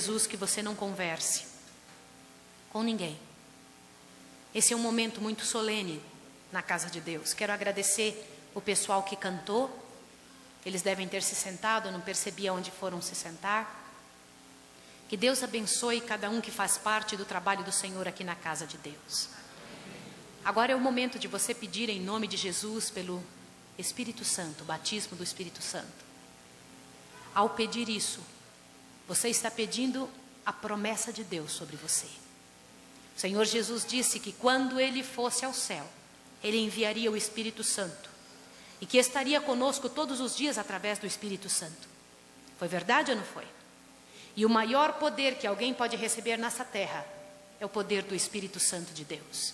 Jesus que você não converse com ninguém. Esse é um momento muito solene na casa de Deus. Quero agradecer o pessoal que cantou. Eles devem ter se sentado, eu não percebi aonde foram se sentar. Que Deus abençoe cada um que faz parte do trabalho do Senhor aqui na casa de Deus. Agora é o momento de você pedir em nome de Jesus pelo Espírito Santo, o batismo do Espírito Santo. Ao pedir isso, você está pedindo a promessa de Deus sobre você. O Senhor Jesus disse que quando Ele fosse ao céu, Ele enviaria o Espírito Santo e que estaria conosco todos os dias através do Espírito Santo. Foi verdade ou não foi? E o maior poder que alguém pode receber nessa terra é o poder do Espírito Santo de Deus.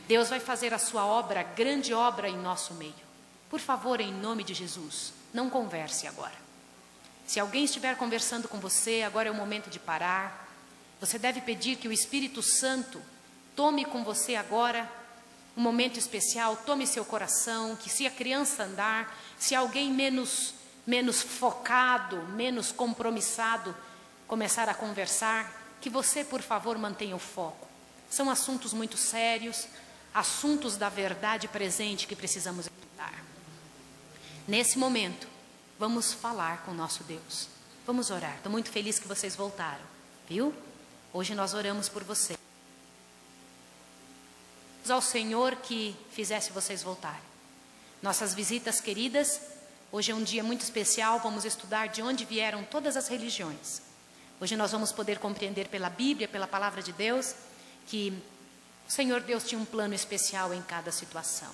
Deus vai fazer a sua obra, grande obra em nosso meio. Por favor, em nome de Jesus, não converse agora. Se alguém estiver conversando com você, agora é o momento de parar. Você deve pedir que o Espírito Santo tome com você agora um momento especial, tome seu coração, que se a criança andar, se alguém menos focado, menos compromissado, começar a conversar, que você, por favor, mantenha o foco. São assuntos muito sérios, assuntos da verdade presente que precisamos evitar. Nesse momento, vamos falar com o nosso Deus. Vamos orar. Estou muito feliz que vocês voltaram, viu? Hoje nós oramos por vocês. Ao Senhor que fizesse vocês voltarem. Nossas visitas queridas, hoje é um dia muito especial, vamos estudar de onde vieram todas as religiões. Hoje nós vamos poder compreender pela Bíblia, pela Palavra de Deus, que o Senhor Deus tinha um plano especial em cada situação.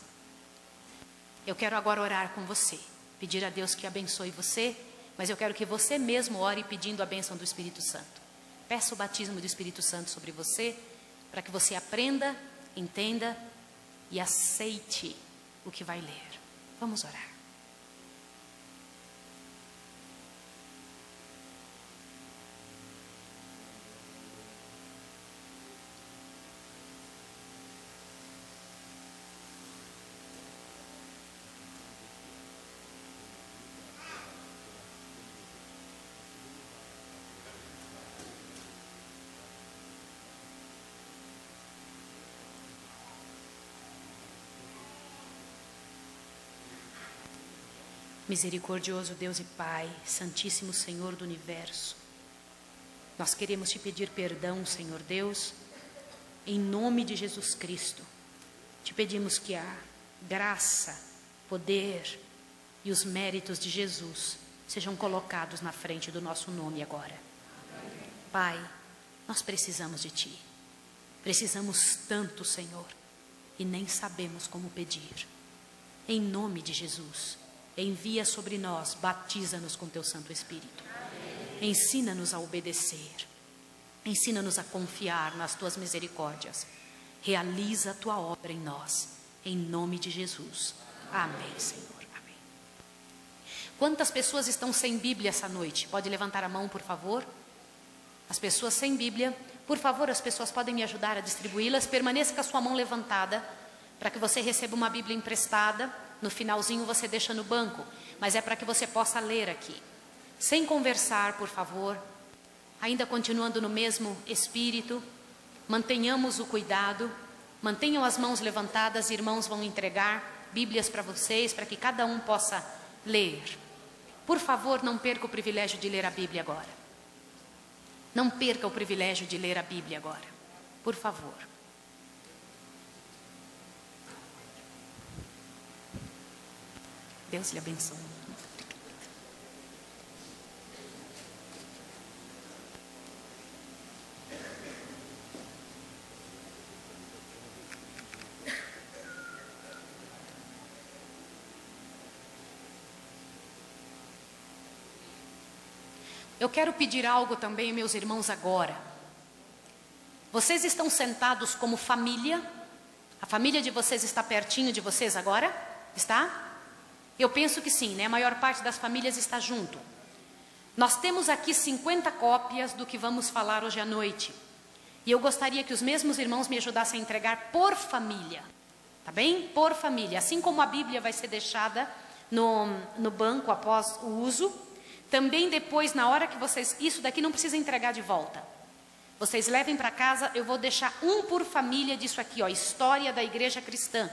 Eu quero agora orar com você, pedir a Deus que abençoe você, mas eu quero que você mesmo ore pedindo a bênção do Espírito Santo. Peça o batismo do Espírito Santo sobre você, para que você aprenda, entenda e aceite o que vai ler. Vamos orar. Misericordioso Deus e Pai, Santíssimo Senhor do Universo, nós queremos te pedir perdão, Senhor Deus, em nome de Jesus Cristo. Te pedimos que a graça, poder e os méritos de Jesus sejam colocados na frente do nosso nome agora. Pai, nós precisamos de Ti. Precisamos tanto, Senhor, e nem sabemos como pedir. Em nome de Jesus, envia sobre nós, batiza-nos com Teu Santo Espírito. Ensina-nos a obedecer. Ensina-nos a confiar nas Tuas misericórdias. Realiza a Tua obra em nós. Em nome de Jesus. Amém, Senhor. Amém. Quantas pessoas estão sem Bíblia essa noite? Pode levantar a mão, por favor. As pessoas sem Bíblia. Por favor, as pessoas podem me ajudar a distribuí-las. Permaneça com a sua mão levantada, para que você receba uma Bíblia emprestada. No finalzinho você deixa no banco, mas é para que você possa ler aqui. Sem conversar, por favor. Ainda continuando no mesmo espírito. Mantenhamos o cuidado. Mantenham as mãos levantadas, irmãos vão entregar Bíblias para vocês, para que cada um possa ler. Por favor, não perca o privilégio de ler a Bíblia agora. Não perca o privilégio de ler a Bíblia agora. Por favor. Deus lhe abençoe. Eu quero pedir algo também, meus irmãos, agora. Vocês estão sentados como família? A família de vocês está pertinho de vocês agora? Está? Eu penso que sim, né? A maior parte das famílias está junto. Nós temos aqui 50 cópias do que vamos falar hoje à noite. E eu gostaria que os mesmos irmãos me ajudassem a entregar por família. Tá bem? Por família. Assim como a Bíblia vai ser deixada no banco após o uso, Também depois, na hora que vocês... Isso daqui não precisa entregar de volta. Vocês levem para casa, eu vou deixar um por família disso aqui, ó, história da igreja cristã.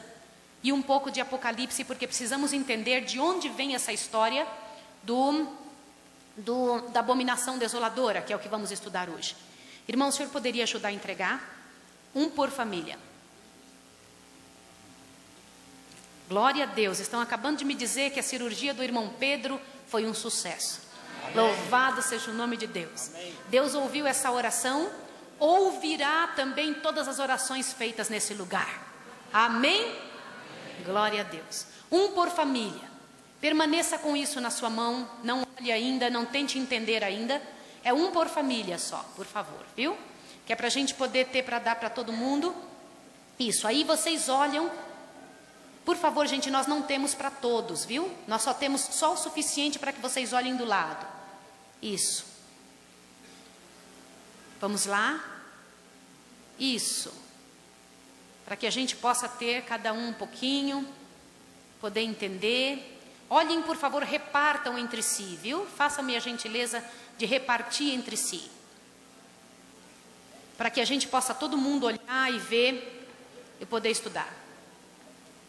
E um pouco de Apocalipse, porque precisamos entender de onde vem essa história da abominação desoladora, que é o que vamos estudar hoje. Irmão, o senhor poderia ajudar a entregar? Um por família. Glória a Deus, estão acabando de me dizer que a cirurgia do irmão Pedro foi um sucesso. Amém. Louvado seja o nome de Deus. Amém. Deus ouviu essa oração, ouvirá também todas as orações feitas nesse lugar. Amém? Amém. Glória a Deus. Um por família. Permaneça com isso na sua mão, não olhe ainda, não tente entender ainda. É um por família só, por favor, viu? Que é para a gente poder ter para dar para todo mundo. Isso, aí vocês olham. Por favor, gente, nós não temos para todos, viu? Nós só temos só o suficiente para que vocês olhem do lado. Isso. Vamos lá? Isso. Para que a gente possa ter cada um pouquinho, poder entender. Olhem, por favor, repartam entre si, viu? Façam-me a gentileza de repartir entre si. Para que a gente possa todo mundo olhar e ver e poder estudar.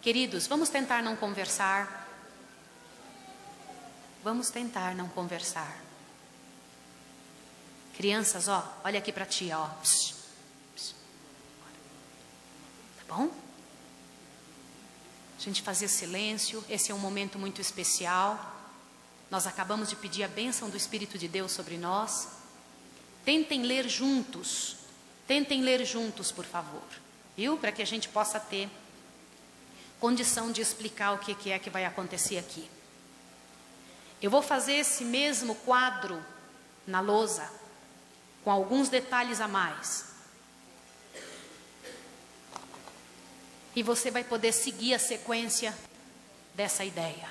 Queridos, vamos tentar não conversar. Vamos tentar não conversar. Crianças, ó, olha aqui para tia, ó. Psh, psh. Tá bom? A gente fazer silêncio, esse é um momento muito especial. Nós acabamos de pedir a bênção do Espírito de Deus sobre nós. Tentem ler juntos, por favor, viu? Para que a gente possa ter condição de explicar o que é que vai acontecer aqui. Eu vou fazer esse mesmo quadro na lousa, com alguns detalhes a mais. E você vai poder seguir a sequência dessa ideia.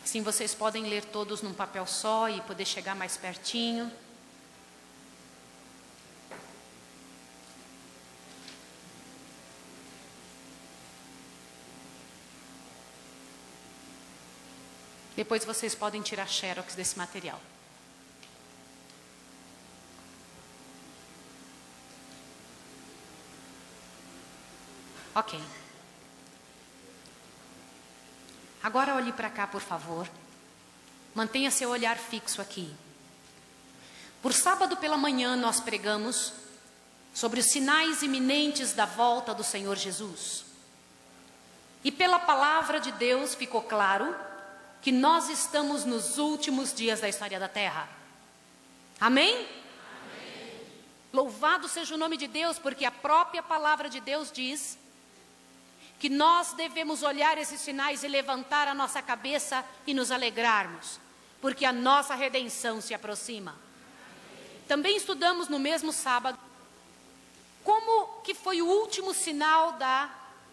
Assim vocês podem ler todos num papel só e poder chegar mais pertinho. Depois vocês podem tirar xerox desse material. Ok. Agora olhe para cá, por favor. Mantenha seu olhar fixo aqui. Por sábado pela manhã nós pregamos sobre os sinais iminentes da volta do Senhor Jesus. E pela palavra de Deus ficou claro que nós estamos nos últimos dias da história da Terra. Amém? Amém? Louvado seja o nome de Deus, porque a própria palavra de Deus diz que nós devemos olhar esses sinais e levantar a nossa cabeça e nos alegrarmos, porque a nossa redenção se aproxima. Também estudamos no mesmo sábado como que foi o último sinal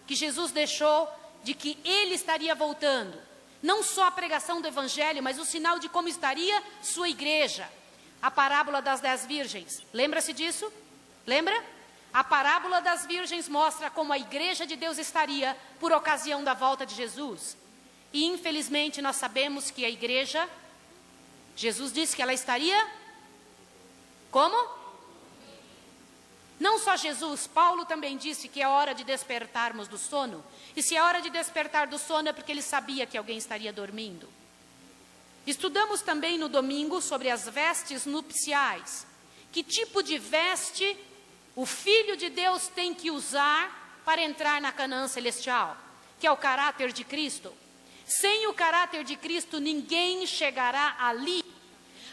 que Jesus deixou de que Ele estaria voltando. Não só a pregação do Evangelho, mas o sinal de como estaria sua igreja. A parábola das 10 virgens. Lembra-se disso? Lembra? A parábola das virgens mostra como a igreja de Deus estaria por ocasião da volta de Jesus. E infelizmente nós sabemos que a igreja, Jesus disse que ela estaria como? Não só Jesus, Paulo também disse que é hora de despertarmos do sono. E se é hora de despertar do sono é porque ele sabia que alguém estaria dormindo. Estudamos também no domingo sobre as vestes nupciais. Que tipo de veste o Filho de Deus tem que usar para entrar na Canaã celestial? Que é o caráter de Cristo. Sem o caráter de Cristo ninguém chegará ali.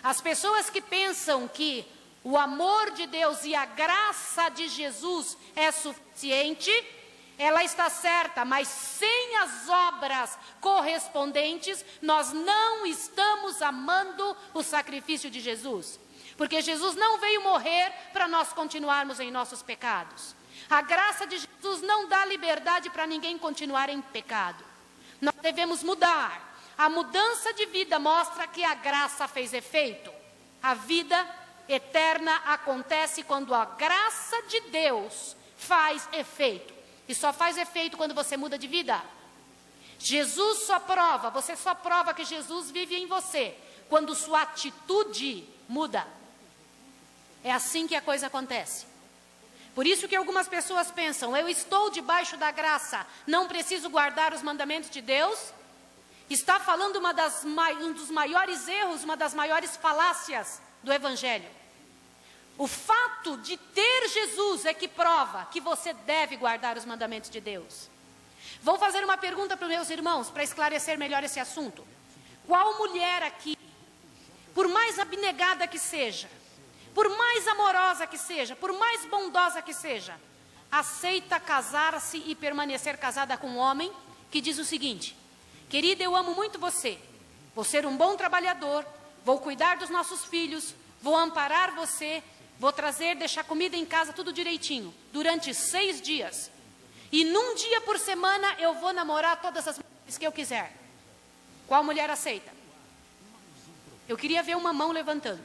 As pessoas que pensam que o amor de Deus e a graça de Jesus é suficiente, ela está certa, mas sem as obras correspondentes, nós não estamos amando o sacrifício de Jesus. Porque Jesus não veio morrer para nós continuarmos em nossos pecados. A graça de Jesus não dá liberdade para ninguém continuar em pecado. Nós devemos mudar. A mudança de vida mostra que a graça fez efeito. A vida eterna acontece quando a graça de Deus faz efeito. e só faz efeito quando você muda de vida. Jesus só prova, você só prova que Jesus vive em você quando sua atitude muda. É assim que a coisa acontece. Por isso que algumas pessoas pensam, eu estou debaixo da graça, não preciso guardar os mandamentos de Deus. Está falando um dos maiores erros, uma das maiores falácias do Evangelho. O fato de ter Jesus é que prova que você deve guardar os mandamentos de Deus. Vou fazer uma pergunta para os meus irmãos, para esclarecer melhor esse assunto. Qual mulher aqui, por mais abnegada que seja, por mais amorosa que seja, por mais bondosa que seja, aceita casar-se e permanecer casada com um homem que diz o seguinte: querida, eu amo muito você, vou ser um bom trabalhador, vou cuidar dos nossos filhos, vou amparar você, vou trazer, deixar comida em casa, tudo direitinho, durante 6 dias. E num dia por semana eu vou namorar todas as mulheres que eu quiser. Qual mulher aceita? Eu queria ver uma mão levantando.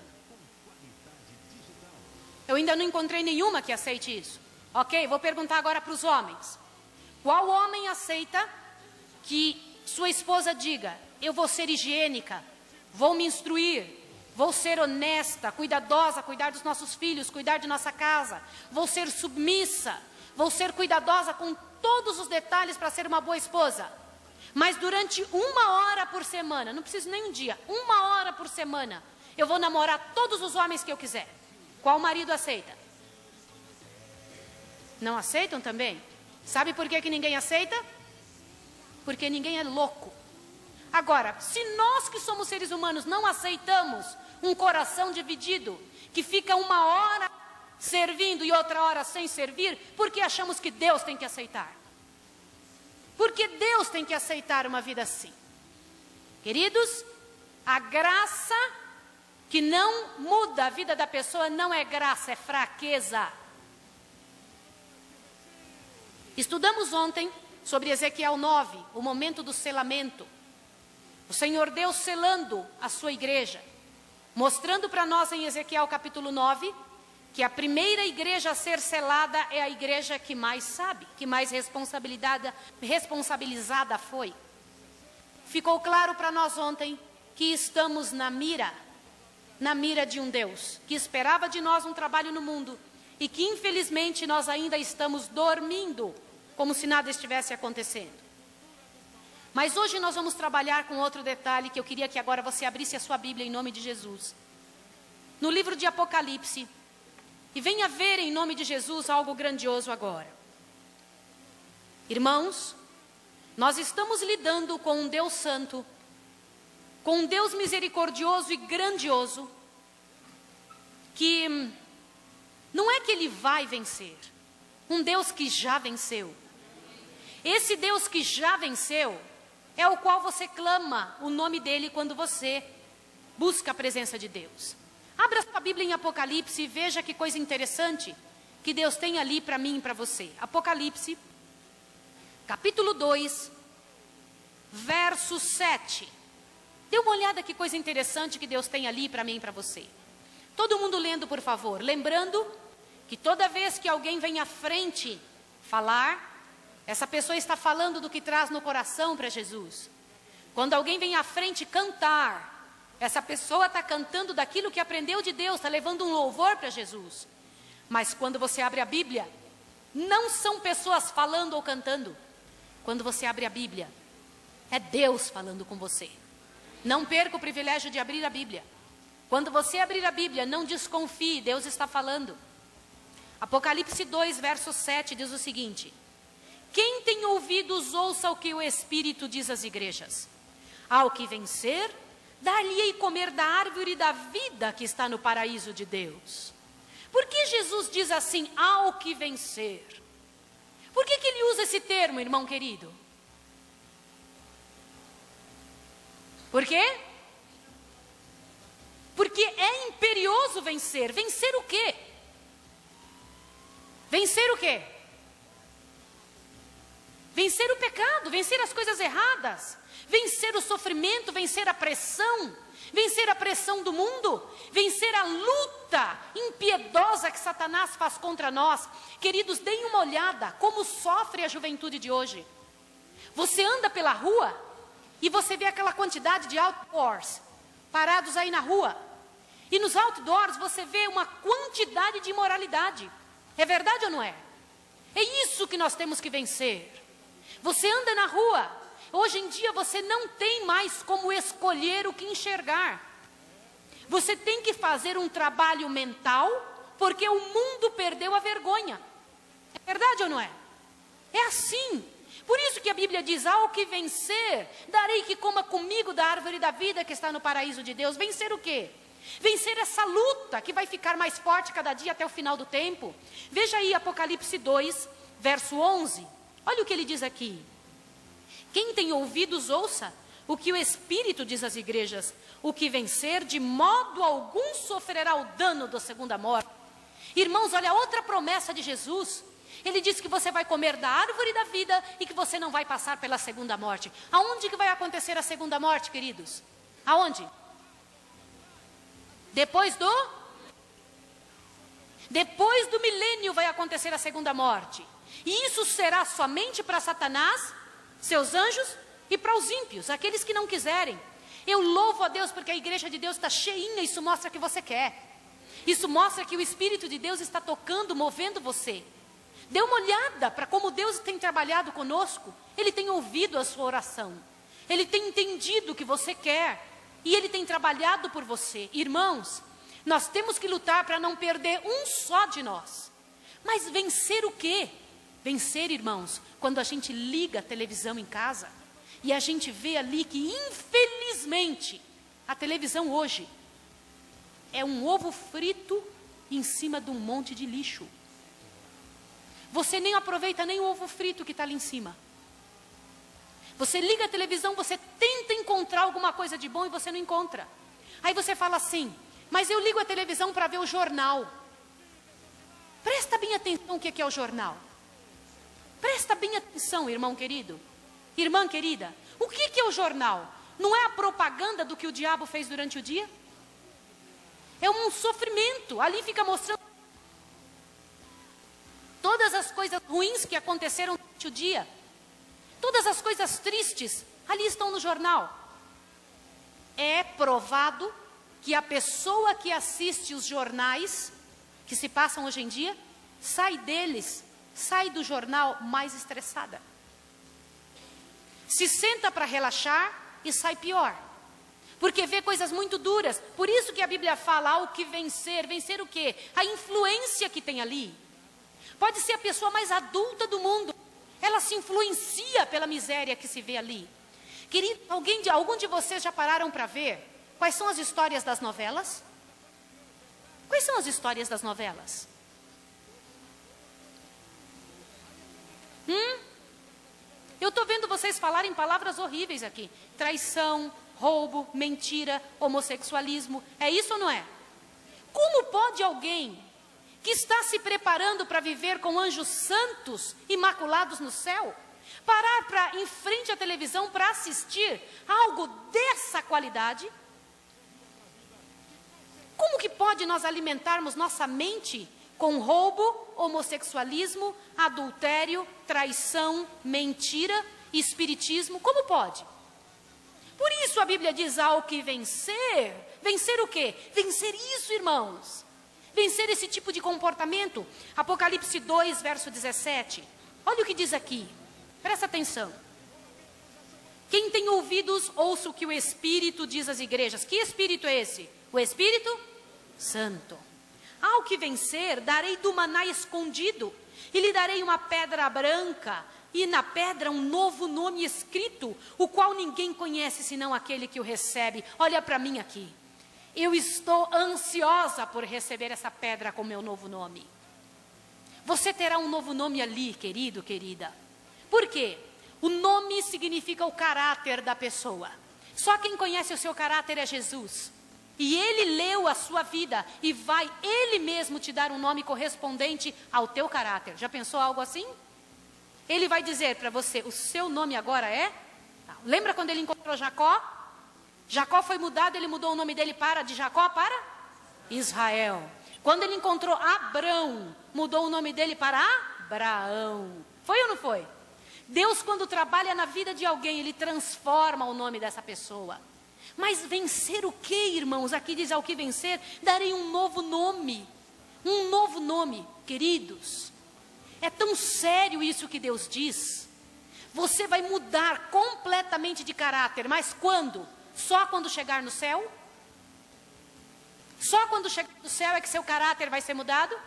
Eu ainda não encontrei nenhuma que aceite isso. Ok, vou perguntar agora para os homens. Qual homem aceita que sua esposa diga, eu vou ser higiênica, vou me instruir, vou ser honesta, cuidadosa, cuidar dos nossos filhos, cuidar de nossa casa, vou ser submissa, vou ser cuidadosa com todos os detalhes para ser uma boa esposa. Mas durante 1 hora por semana, não preciso nem um dia, 1 hora por semana, eu vou namorar todos os homens que eu quiser. Qual marido aceita? Não aceitam também? Sabe por que ninguém aceita? Porque ninguém é louco. Agora, se nós que somos seres humanos não aceitamos um coração dividido, que fica 1 hora servindo e outra hora sem servir, por que achamos que Deus tem que aceitar? Porque Deus tem que aceitar uma vida assim. Queridos, a graça que não muda a vida da pessoa não é graça, é fraqueza. Estudamos ontem sobre Ezequiel 9, o momento do selamento. O Senhor Deus selando a sua igreja, mostrando para nós em Ezequiel capítulo 9, que a primeira igreja a ser selada é a igreja que mais sabe, que mais responsabilizada foi. Ficou claro para nós ontem que estamos na mira de um Deus que esperava de nós um trabalho no mundo e que infelizmente nós ainda estamos dormindo, como se nada estivesse acontecendo. Mas hoje nós vamos trabalhar com outro detalhe que eu queria que agora você abrisse a sua Bíblia em nome de Jesus. No livro de Apocalipse, e venha ver em nome de Jesus algo grandioso agora. Irmãos, nós estamos lidando com um Deus santo, com um Deus misericordioso e grandioso, que não é que Ele vai vencer, um Deus que já venceu. Esse Deus que já venceu é o qual você clama o nome dEle quando você busca a presença de Deus. Abra sua Bíblia em Apocalipse e veja que coisa interessante que Deus tem ali para mim e para você. Apocalipse, capítulo 2, verso 7. Dê uma olhada que coisa interessante que Deus tem ali para mim e para você. Todo mundo lendo, por favor. Lembrando que toda vez que alguém vem à frente falar, essa pessoa está falando do que traz no coração para Jesus. Quando alguém vem à frente cantar, essa pessoa está cantando daquilo que aprendeu de Deus, está levando um louvor para Jesus. Mas quando você abre a Bíblia, não são pessoas falando ou cantando. Quando você abre a Bíblia, é Deus falando com você. Não perca o privilégio de abrir a Bíblia. Quando você abrir a Bíblia, não desconfie, Deus está falando. Apocalipse 2, verso 7 diz o seguinte: quem tem ouvidos, ouça o que o Espírito diz às igrejas. Ao que vencer, dar-lhe-ei comer da árvore da vida que está no paraíso de Deus. Por que Jesus diz assim, ao que vencer? Por que ele usa esse termo, irmão querido? Por quê? Porque é imperioso vencer. Vencer o quê? Vencer o quê? Vencer o pecado, vencer as coisas erradas, vencer o sofrimento, vencer a pressão, vencer a pressão do mundo, vencer a luta impiedosa que Satanás faz contra nós. Queridos, deem uma olhada como sofre a juventude de hoje. Você anda pela rua e você vê aquela quantidade de outdoors parados aí na rua. E nos outdoors você vê uma quantidade de imoralidade. É verdade ou não é? É isso que nós temos que vencer. Você anda na rua, hoje em dia você não tem mais como escolher o que enxergar. Você tem que fazer um trabalho mental, porque o mundo perdeu a vergonha. É verdade ou não é? É assim. Por isso que a Bíblia diz, ao que vencer, darei que coma comigo da árvore da vida que está no paraíso de Deus. Vencer o quê? Vencer essa luta que vai ficar mais forte cada dia até o final do tempo. Veja aí Apocalipse 2, verso 11. Olha o que ele diz aqui. Quem tem ouvidos, ouça o que o Espírito diz às igrejas. O que vencer, de modo algum sofrerá o dano da segunda morte. Irmãos, olha outra promessa de Jesus. Ele diz que você vai comer da árvore da vida e que você não vai passar pela segunda morte. Aonde que vai acontecer a segunda morte, queridos? Aonde? Depois do milênio vai acontecer a segunda morte. E isso será somente para Satanás, seus anjos e para os ímpios, aqueles que não quiserem. Eu louvo a Deus porque a igreja de Deus está cheinha, isso mostra que você quer. Isso mostra que o Espírito de Deus está tocando, movendo você. Dê uma olhada para como Deus tem trabalhado conosco. Ele tem ouvido a sua oração. Ele tem entendido o que você quer. E Ele tem trabalhado por você. Irmãos, nós temos que lutar para não perder um só de nós. Mas vencer o quê? Vencer, irmãos, quando a gente liga a televisão em casa e a gente vê ali que, infelizmente, a televisão hoje é um ovo frito em cima de um monte de lixo. Você nem aproveita nem o ovo frito que está ali em cima. Você liga a televisão, você tenta encontrar alguma coisa de bom e você não encontra. Aí você fala assim, mas eu ligo a televisão para ver o jornal. Presta bem atenção o que é o jornal. Presta bem atenção, irmão querido. Irmã querida, o que é o jornal? Não é a propaganda do que o diabo fez durante o dia? É um sofrimento, ali fica mostrando todas as coisas ruins que aconteceram durante o dia. Todas as coisas tristes, ali estão no jornal. É provado que a pessoa que assiste os jornais, que se passam hoje em dia, sai deles, sai do jornal mais estressada. Se senta para relaxar e sai pior. Porque vê coisas muito duras. Por isso que a Bíblia fala, ao que vencer. Vencer o quê? A influência que tem ali. Pode ser a pessoa mais adulta do mundo. Ela se influencia pela miséria que se vê ali. Querido, algum de vocês já pararam para ver quais são as histórias das novelas? Quais são as histórias das novelas? Eu estou vendo vocês falarem palavras horríveis aqui. Traição, roubo, mentira, homossexualismo. É isso ou não é? Como pode alguém que está se preparando para viver com anjos santos, imaculados no céu, parar em frente à televisão para assistir algo dessa qualidade? Como que pode nós alimentarmos nossa mente com roubo, homossexualismo, adultério, traição, mentira, espiritismo? Como pode? Por isso a Bíblia diz, ao que vencer. Vencer o quê? Vencer isso, irmãos. Vencer esse tipo de comportamento. Apocalipse 2, verso 17. Olha o que diz aqui. Presta atenção. Quem tem ouvidos, ouça o que o Espírito diz às igrejas. Que Espírito é esse? O Espírito Santo. Ao que vencer, darei do maná escondido, e lhe darei uma pedra branca, e na pedra um novo nome escrito, o qual ninguém conhece senão aquele que o recebe. Olha para mim aqui. Eu estou ansiosa por receber essa pedra com meu novo nome. Você terá um novo nome ali, querido, querida. Por quê? O nome significa o caráter da pessoa. Só quem conhece o seu caráter é Jesus. E Ele leu a sua vida e vai Ele mesmo te dar um nome correspondente ao teu caráter. Já pensou algo assim? Ele vai dizer para você, o seu nome agora é... Lembra quando ele encontrou Jacó? Jacó foi mudado, ele mudou o nome dele de Jacó para Israel. Quando ele encontrou Abrão, mudou o nome dele para Abraão. Foi ou não foi? Deus, quando trabalha na vida de alguém, Ele transforma o nome dessa pessoa. Mas vencer o que, irmãos? Aqui diz: ao que vencer, darei um novo nome. Um novo nome, queridos. É tão sério isso que Deus diz. Você vai mudar completamente de caráter, mas quando? Só quando chegar no céu? Só quando chegar no céu é que seu caráter vai ser mudado?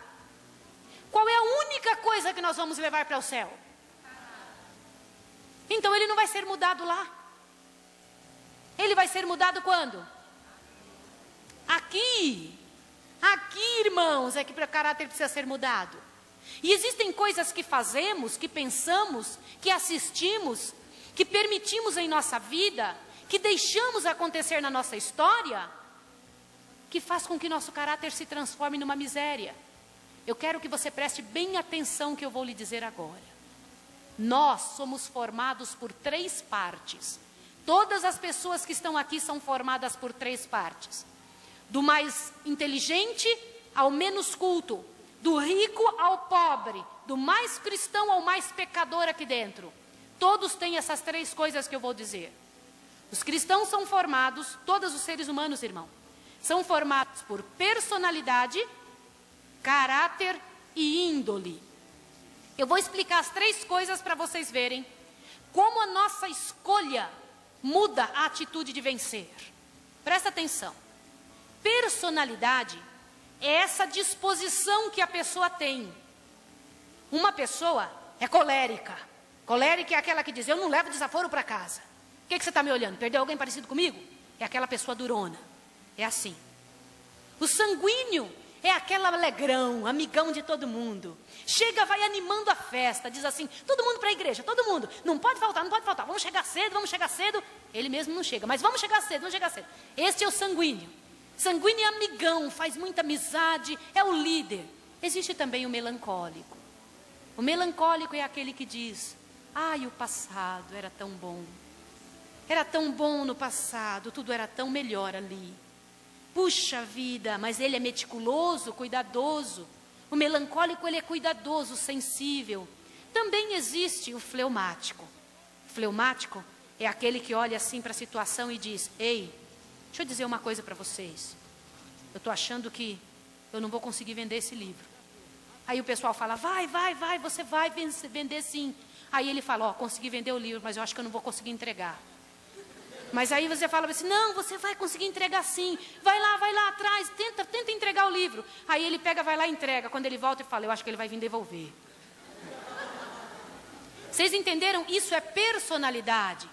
Qual é a única coisa que nós vamos levar para o céu? Então ele não vai ser mudado lá. Ele vai ser mudado quando? Aqui. Aqui, irmãos, é que o caráter precisa ser mudado. E existem coisas que fazemos, que pensamos, que assistimos, que permitimos em nossa vida, que deixamos acontecer na nossa história, que faz com que nosso caráter se transforme numa miséria. Eu quero que você preste bem atenção no que eu vou lhe dizer agora. Nós somos formados por 3 partes. Todas as pessoas que estão aqui são formadas por 3 partes. Do mais inteligente ao menos culto. Do rico ao pobre. Do mais cristão ao mais pecador aqui dentro. Todos têm essas 3 coisas que eu vou dizer. Os cristãos são formados, todos os seres humanos, irmão, são formados por personalidade, caráter e índole. Eu vou explicar as 3 coisas para vocês verem como a nossa escolha muda a atitude de vencer. Presta atenção. Personalidade é essa disposição que a pessoa tem. Uma pessoa é colérica. Colérica é aquela que diz: eu não levo desaforo para casa. O que você está me olhando? Perdeu alguém parecido comigo? É aquela pessoa durona. É assim. O sanguíneo é aquele alegrão, amigão de todo mundo. Chega, vai animando a festa, diz assim: todo mundo para a igreja, todo mundo. Não pode faltar, não pode faltar. Vamos chegar cedo, vamos chegar cedo. Ele mesmo não chega, mas vamos chegar cedo, vamos chegar cedo. Este é o sanguíneo. Sanguíneo é amigão, faz muita amizade, é o líder. Existe também o melancólico. O melancólico é aquele que diz: ai, o passado era tão bom. Era tão bom no passado, tudo era tão melhor ali. Puxa vida, mas ele é meticuloso, cuidadoso. O melancólico, ele é cuidadoso, sensível. Também existe o fleumático. O fleumático é aquele que olha assim para a situação e diz: ei, deixa eu dizer uma coisa para vocês. Eu estou achando que eu não vou conseguir vender esse livro. Aí o pessoal fala: vai, você vai vender sim. Aí ele fala: ó, consegui vender o livro, mas eu acho que eu não vou conseguir entregar. Mas aí você fala assim: não, você vai conseguir entregar sim. Vai lá atrás, tenta entregar o livro. Aí ele pega, vai lá e entrega. Quando ele volta, ele fala: eu acho que ele vai vir devolver. Vocês entenderam? Isso é personalidade.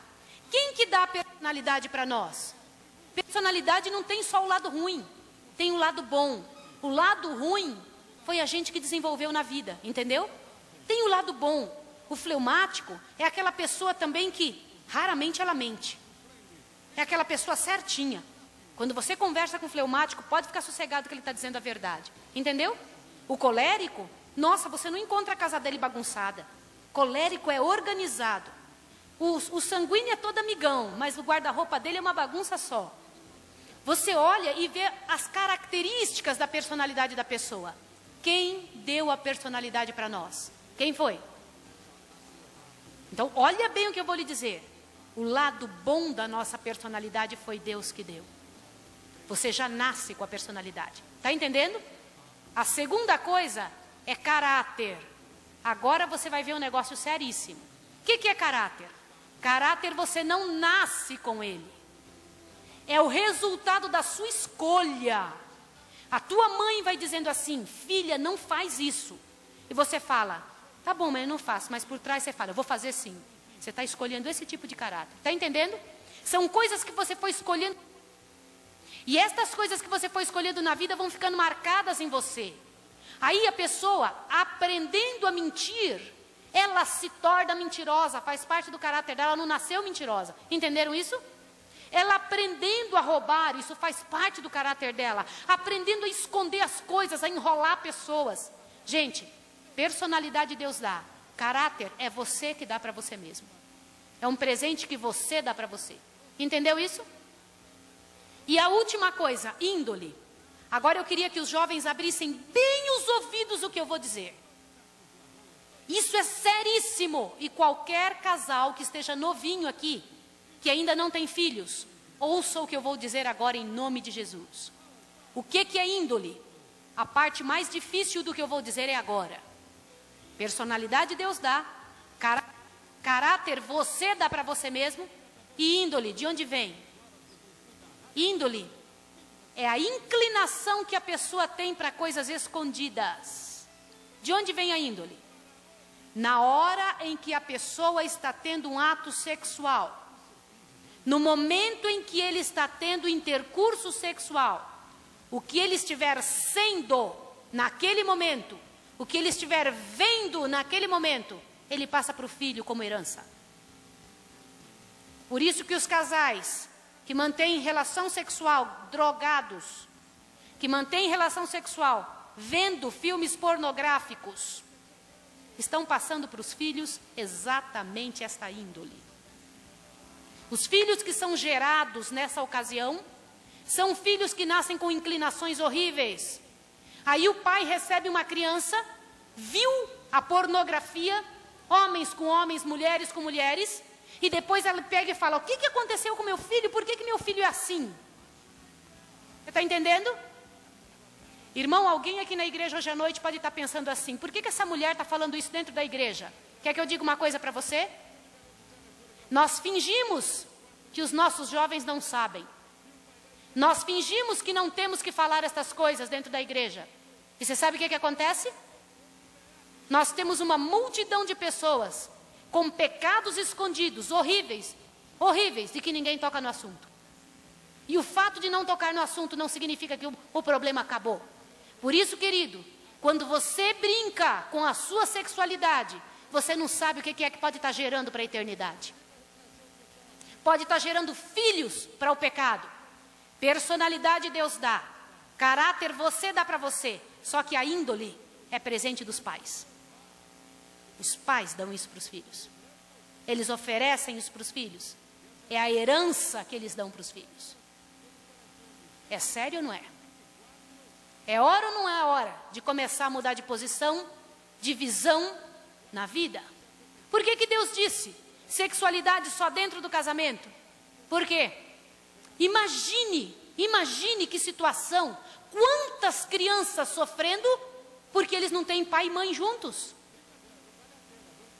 Quem que dá a personalidade para nós? Personalidade não tem só o lado ruim, tem o lado bom. O lado ruim foi a gente que desenvolveu na vida, entendeu? Tem o lado bom. O fleumático é aquela pessoa também que raramente ela mente. É aquela pessoa certinha. Quando você conversa com o fleumático, pode ficar sossegado que ele está dizendo a verdade. Entendeu? O colérico, nossa, você não encontra a casa dele bagunçada. Colérico é organizado. O sanguíneo é todo amigão, mas o guarda-roupa dele é uma bagunça só. Você olha e vê as características da personalidade da pessoa. Quem deu a personalidade para nós? Quem foi? Então, olha bem o que eu vou lhe dizer. O lado bom da nossa personalidade foi Deus que deu. Você já nasce com a personalidade. Está entendendo? A segunda coisa é caráter. Agora você vai ver um negócio seríssimo. O que é caráter? Caráter você não nasce com ele. É o resultado da sua escolha. A tua mãe vai dizendo assim: filha, não faz isso. E você fala: tá bom, mãe, eu não faço. Mas por trás você fala: eu vou fazer sim. Você está escolhendo esse tipo de caráter. Está entendendo? São coisas que você foi escolhendo. E estas coisas que você foi escolhendo na vida vão ficando marcadas em você. Aí a pessoa, aprendendo a mentir, ela se torna mentirosa. Faz parte do caráter dela, ela não nasceu mentirosa. Entenderam isso? Ela aprendendo a roubar, isso faz parte do caráter dela. Aprendendo a esconder as coisas, a enrolar pessoas. Gente, personalidade Deus dá. Caráter é você que dá para você mesmo. É um presente que você dá para você. Entendeu isso? E a última coisa, índole. Agora eu queria que os jovens abrissem bem os ouvidos o que eu vou dizer. Isso é seríssimo. E qualquer casal que esteja novinho aqui, que ainda não tem filhos, ouça o que eu vou dizer agora em nome de Jesus. O que é índole? A parte mais difícil do que eu vou dizer é agora. Personalidade Deus dá, caráter você dá para você mesmo. E índole, de onde vem? Índole é a inclinação que a pessoa tem para coisas escondidas. De onde vem a índole? Na hora em que a pessoa está tendo um ato sexual, no momento em que ele está tendo intercurso sexual, o que ele estiver sendo naquele momento, o que ele estiver vendo naquele momento, ele passa para o filho como herança. Por isso que os casais que mantêm relação sexual drogados, que mantêm relação sexual vendo filmes pornográficos, estão passando para os filhos exatamente esta índole. Os filhos que são gerados nessa ocasião são filhos que nascem com inclinações horríveis. Aí o pai recebe uma criança, viu a pornografia, homens com homens, mulheres com mulheres, e depois ela pega e fala: o que aconteceu com meu filho? Por que meu filho é assim? Você está entendendo? Irmão, alguém aqui na igreja hoje à noite pode estar pensando assim: por que essa mulher está falando isso dentro da igreja? Quer que eu diga uma coisa para você? Nós fingimos que os nossos jovens não sabem. Nós fingimos que não temos que falar estas coisas dentro da igreja. E você sabe o que acontece? Nós temos uma multidão de pessoas com pecados escondidos, horríveis, horríveis, e que ninguém toca no assunto. E o fato de não tocar no assunto não significa que o problema acabou. Por isso, querido, quando você brinca com a sua sexualidade, você não sabe o que é que pode estar gerando para a eternidade. Pode estar gerando filhos para o pecado. Personalidade Deus dá, caráter você dá para você, só que a índole é presente dos pais. Os pais dão isso para os filhos. Eles oferecem isso para os filhos. É a herança que eles dão para os filhos. É sério ou não é? É hora ou não é a hora de começar a mudar de posição, de visão na vida? Por que Deus disse sexualidade só dentro do casamento? Por quê? Imagine que situação, quantas crianças sofrendo porque eles não têm pai e mãe juntos.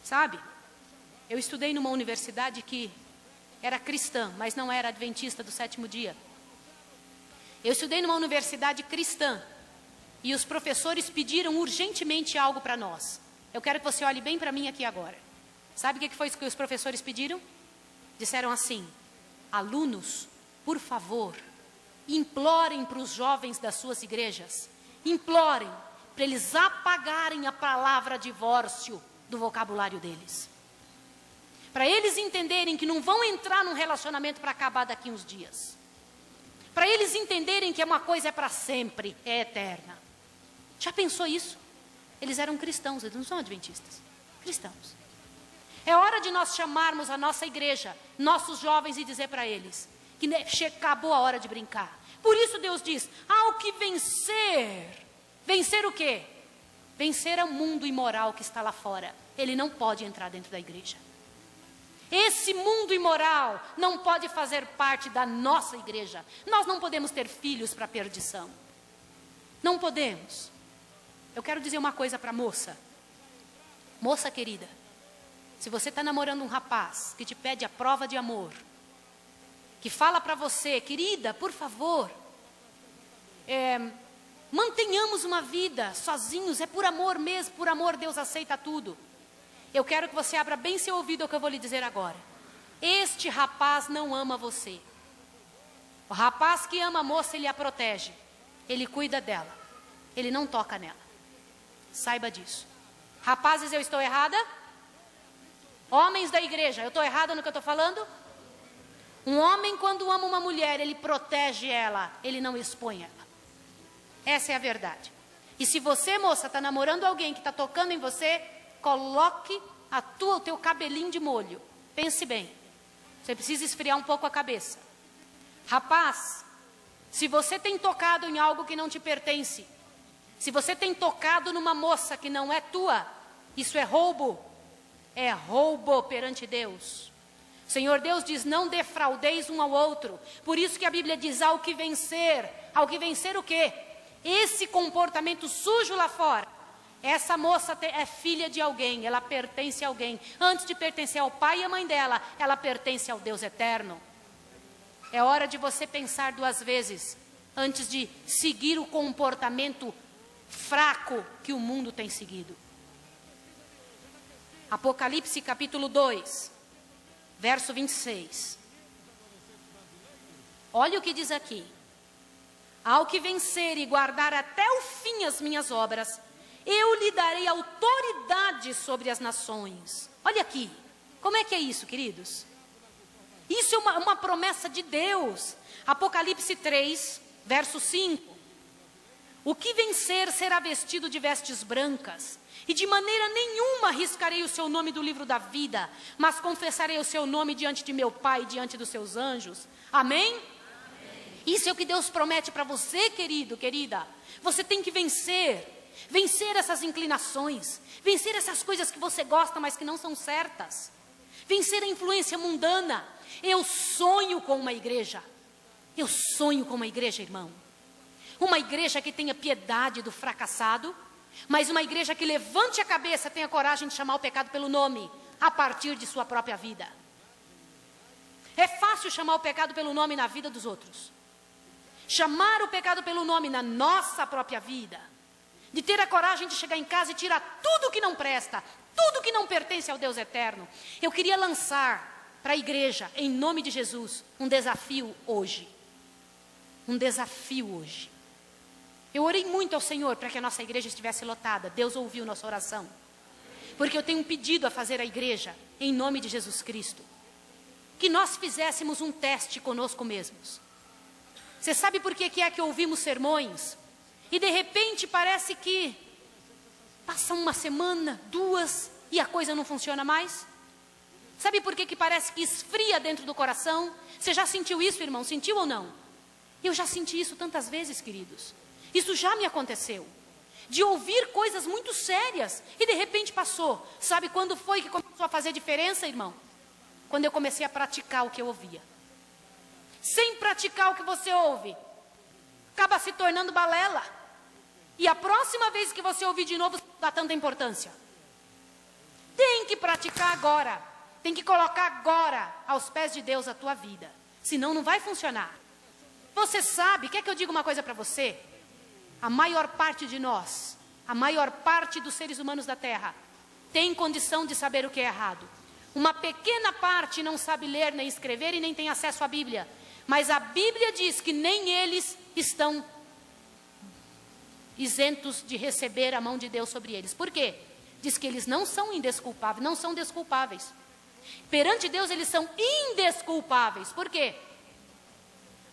Sabe, eu estudei numa universidade que era cristã, mas não era adventista do sétimo dia. Eu estudei numa universidade cristã e os professores pediram urgentemente algo para nós. Eu quero que você olhe bem para mim aqui agora. Sabe o que foi isso que os professores pediram? Disseram assim: alunos, por favor, implorem para os jovens das suas igrejas, implorem para eles apagarem a palavra divórcio do vocabulário deles. Para eles entenderem que não vão entrar num relacionamento para acabar daqui uns dias. Para eles entenderem que uma coisa é para sempre, é eterna. Já pensou isso? Eles eram cristãos, eles não são adventistas. Cristãos. É hora de nós chamarmos a nossa igreja, nossos jovens, e dizer para eles que acabou a hora de brincar. Por isso Deus diz: há o que vencer. Vencer o quê? Vencer o mundo imoral que está lá fora. Ele não pode entrar dentro da igreja. Esse mundo imoral não pode fazer parte da nossa igreja. Nós não podemos ter filhos para perdição. Não podemos. Eu quero dizer uma coisa para a moça. Moça querida, se você está namorando um rapaz que te pede a prova de amor, que fala para você: querida, por favor, mantenhamos uma vida sozinhos, é por amor mesmo, por amor Deus aceita tudo. Eu quero que você abra bem seu ouvido ao que eu vou lhe dizer agora. Este rapaz não ama você. O rapaz que ama a moça, ele a protege, ele cuida dela, ele não toca nela. Saiba disso. Rapazes, eu estou errada? Homens da igreja, eu estou errada no que eu estou falando? Um homem, quando ama uma mulher, ele protege ela, ele não expõe ela. Essa é a verdade. E se você, moça, está namorando alguém que está tocando em você, coloque o teu cabelinho de molho. Pense bem. Você precisa esfriar um pouco a cabeça. Rapaz, Se você tem tocado em algo que não te pertence, se você tem tocado numa moça que não é tua, isso é roubo perante Deus. O Senhor Deus diz, não defraudeis um ao outro. Por isso que a Bíblia diz, ao que vencer o quê? Esse comportamento sujo lá fora. Essa moça é filha de alguém, ela pertence a alguém. Antes de pertencer ao pai e à mãe dela, ela pertence ao Deus eterno. É hora de você pensar 2 vezes, antes de seguir o comportamento fraco que o mundo tem seguido. Apocalipse capítulo 2, verso 26. Olha o que diz aqui. Ao que vencer e guardar até o fim as minhas obras, eu lhe darei autoridade sobre as nações. Olha aqui, como é que é isso, queridos? Isso é uma promessa de Deus. Apocalipse 3, verso 5. O que vencer será vestido de vestes brancas, e de maneira nenhuma riscarei o seu nome do livro da vida, mas confessarei o seu nome diante de meu Pai e diante dos seus anjos. Amém? Amém. Isso é o que Deus promete para você, querido, querida. Você tem que vencer essas inclinações, vencer essas coisas que você gosta, mas que não são certas, vencer a influência mundana. Eu sonho com uma igreja, irmão. Uma igreja que tenha piedade do fracassado, mas uma igreja que levante a cabeça, tenha coragem de chamar o pecado pelo nome, a partir de sua própria vida. É fácil chamar o pecado pelo nome na vida dos outros. Chamar o pecado pelo nome na nossa própria vida. De ter a coragem de chegar em casa e tirar tudo que não presta, tudo que não pertence ao Deus eterno. Eu queria lançar para a igreja, em nome de Jesus, um desafio hoje. Um desafio hoje. Eu orei muito ao Senhor para que a nossa igreja estivesse lotada. Deus ouviu nossa oração. Porque eu tenho um pedido a fazer à igreja, em nome de Jesus Cristo. Que nós fizéssemos um teste conosco mesmos. Você sabe por que é que ouvimos sermões? E de repente parece que passa 1 semana, 2, e a coisa não funciona mais? Sabe por que parece que esfria dentro do coração? Você já sentiu isso, irmão? Sentiu ou não? Eu já senti isso tantas vezes, queridos. Isso já me aconteceu. De ouvir coisas muito sérias e de repente passou. Sabe quando foi que começou a fazer diferença, irmão? Quando eu comecei a praticar o que eu ouvia. Sem praticar o que você ouve, acaba se tornando balela. E a próxima vez que você ouvir de novo, não dá tanta importância. Tem que praticar agora. Tem que colocar agora aos pés de Deus a tua vida. Senão não vai funcionar. Você sabe, quer que eu diga uma coisa para você? A maior parte de nós, a maior parte dos seres humanos da terra, tem condição de saber o que é errado. Uma pequena parte não sabe ler, nem escrever e nem tem acesso à Bíblia. Mas a Bíblia diz que nem eles estão isentos de receber a mão de Deus sobre eles. Por quê? Diz que eles não são indesculpáveis, não são desculpáveis. Perante Deus eles são indesculpáveis. Por quê?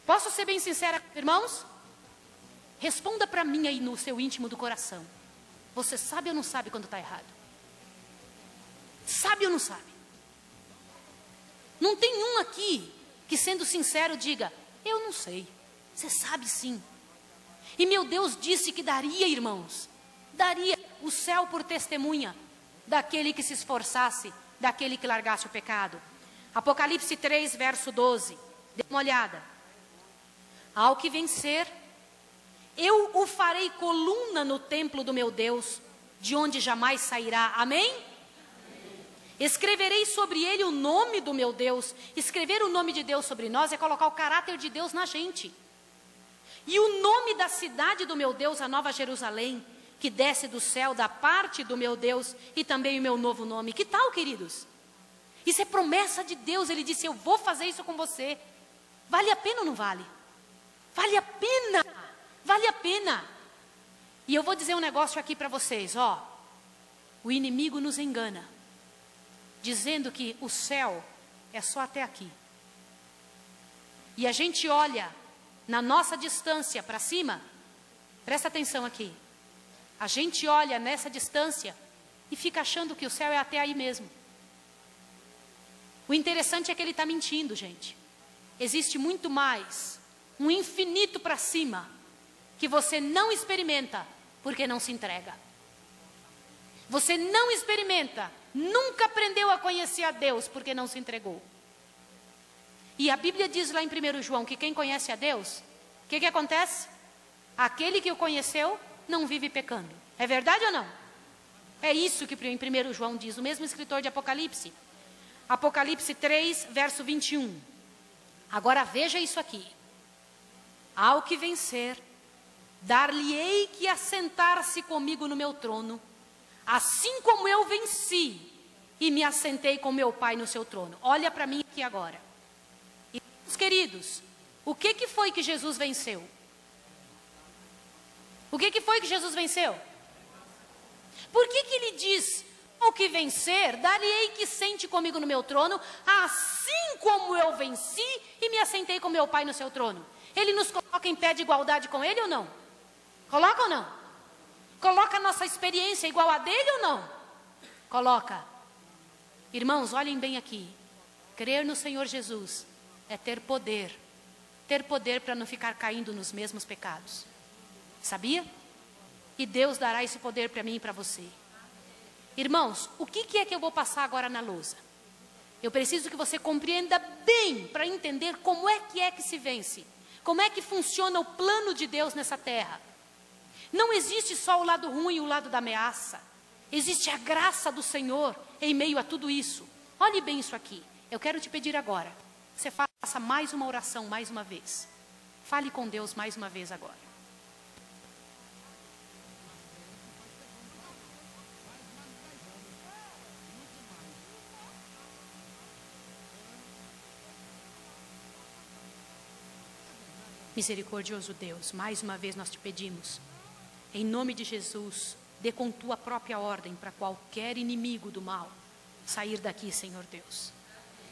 Posso ser bem sincera, irmãos? Responda para mim aí no seu íntimo do coração. Você sabe ou não sabe quando está errado? Sabe ou não sabe? Não tem um aqui que, sendo sincero, diga, eu não sei. Você sabe sim. E meu Deus disse que daria, irmãos, daria o céu por testemunha daquele que se esforçasse, daquele que largasse o pecado. Apocalipse 3, verso 12. Dê uma olhada. Ao que vencer, eu o farei coluna no templo do meu Deus, de onde jamais sairá. Amém? Amém? Escreverei sobre ele o nome do meu Deus. Escrever o nome de Deus sobre nós é colocar o caráter de Deus na gente. E o nome da cidade do meu Deus, a Nova Jerusalém, que desce do céu da parte do meu Deus, e também o meu novo nome. Que tal, queridos? Isso é promessa de Deus. Ele disse, eu vou fazer isso com você. Vale a pena ou não vale? Vale a pena. Vale a pena. E eu vou dizer um negócio aqui para vocês, ó. O inimigo nos engana, dizendo que o céu é só até aqui. E a gente olha na nossa distância para cima, presta atenção aqui. A gente olha nessa distância e fica achando que o céu é até aí mesmo. O interessante é que ele está mentindo, gente. Existe muito mais um infinito para cima, que você não experimenta porque não se entrega. Você não experimenta, nunca aprendeu a conhecer a Deus porque não se entregou. E a Bíblia diz lá em 1 João que quem conhece a Deus, o que acontece? Aquele que o conheceu não vive pecando. É verdade ou não? É isso que em 1 João diz, o mesmo escritor de Apocalipse. Apocalipse 3, verso 21. Agora veja isso aqui. Ao que vencer, dar-lhe-ei que assentar-se comigo no meu trono, assim como eu venci e me assentei com meu Pai no seu trono. Olha para mim aqui agora. Irmãos queridos, o que foi que Jesus venceu? O que foi que Jesus venceu? Por que ele diz, ao que vencer, dar-lhe-ei que sente comigo no meu trono, assim como eu venci e me assentei com meu Pai no seu trono? Ele nos coloca em pé de igualdade com ele ou não? Coloca ou não? Coloca a nossa experiência igual a dele ou não? Coloca. Irmãos, olhem bem aqui. Crer no Senhor Jesus é ter poder. Ter poder para não ficar caindo nos mesmos pecados. Sabia? E Deus dará esse poder para mim e para você. Irmãos, o que é que eu vou passar agora na lousa? Eu preciso que você compreenda bem para entender como é que se vence. Como é que funciona o plano de Deus nessa terra. Não existe só o lado ruim e o lado da ameaça. Existe a graça do Senhor em meio a tudo isso. Olhe bem isso aqui. Eu quero te pedir agora. Você faça mais uma oração, mais uma vez. Fale com Deus mais uma vez agora. Misericordioso Deus, mais uma vez nós te pedimos, em nome de Jesus, dê com tua própria ordem para qualquer inimigo do mal sair daqui, Senhor Deus.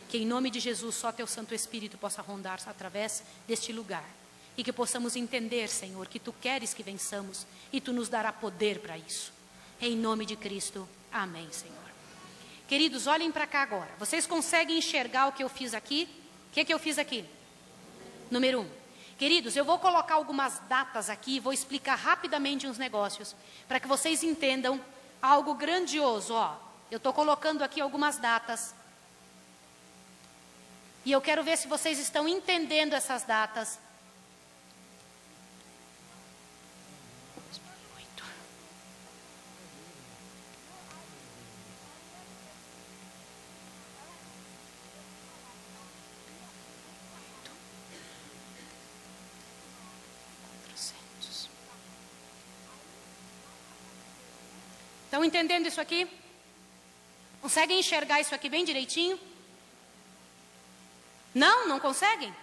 Que em nome de Jesus só teu Santo Espírito possa rondar através deste lugar. E que possamos entender, Senhor, que tu queres que vençamos e tu nos dará poder para isso. Em nome de Cristo, amém, Senhor. Queridos, olhem para cá agora. Vocês conseguem enxergar o que eu fiz aqui? O que eu fiz aqui? Número 1. Queridos, eu vou colocar algumas datas aqui, vou explicar rapidamente uns negócios, para que vocês entendam algo grandioso, ó. Eu estou colocando aqui algumas datas. E eu quero ver se vocês estão entendendo essas datas. 2008. Estão entendendo isso aqui? Conseguem enxergar isso aqui bem direitinho? Não? Não conseguem?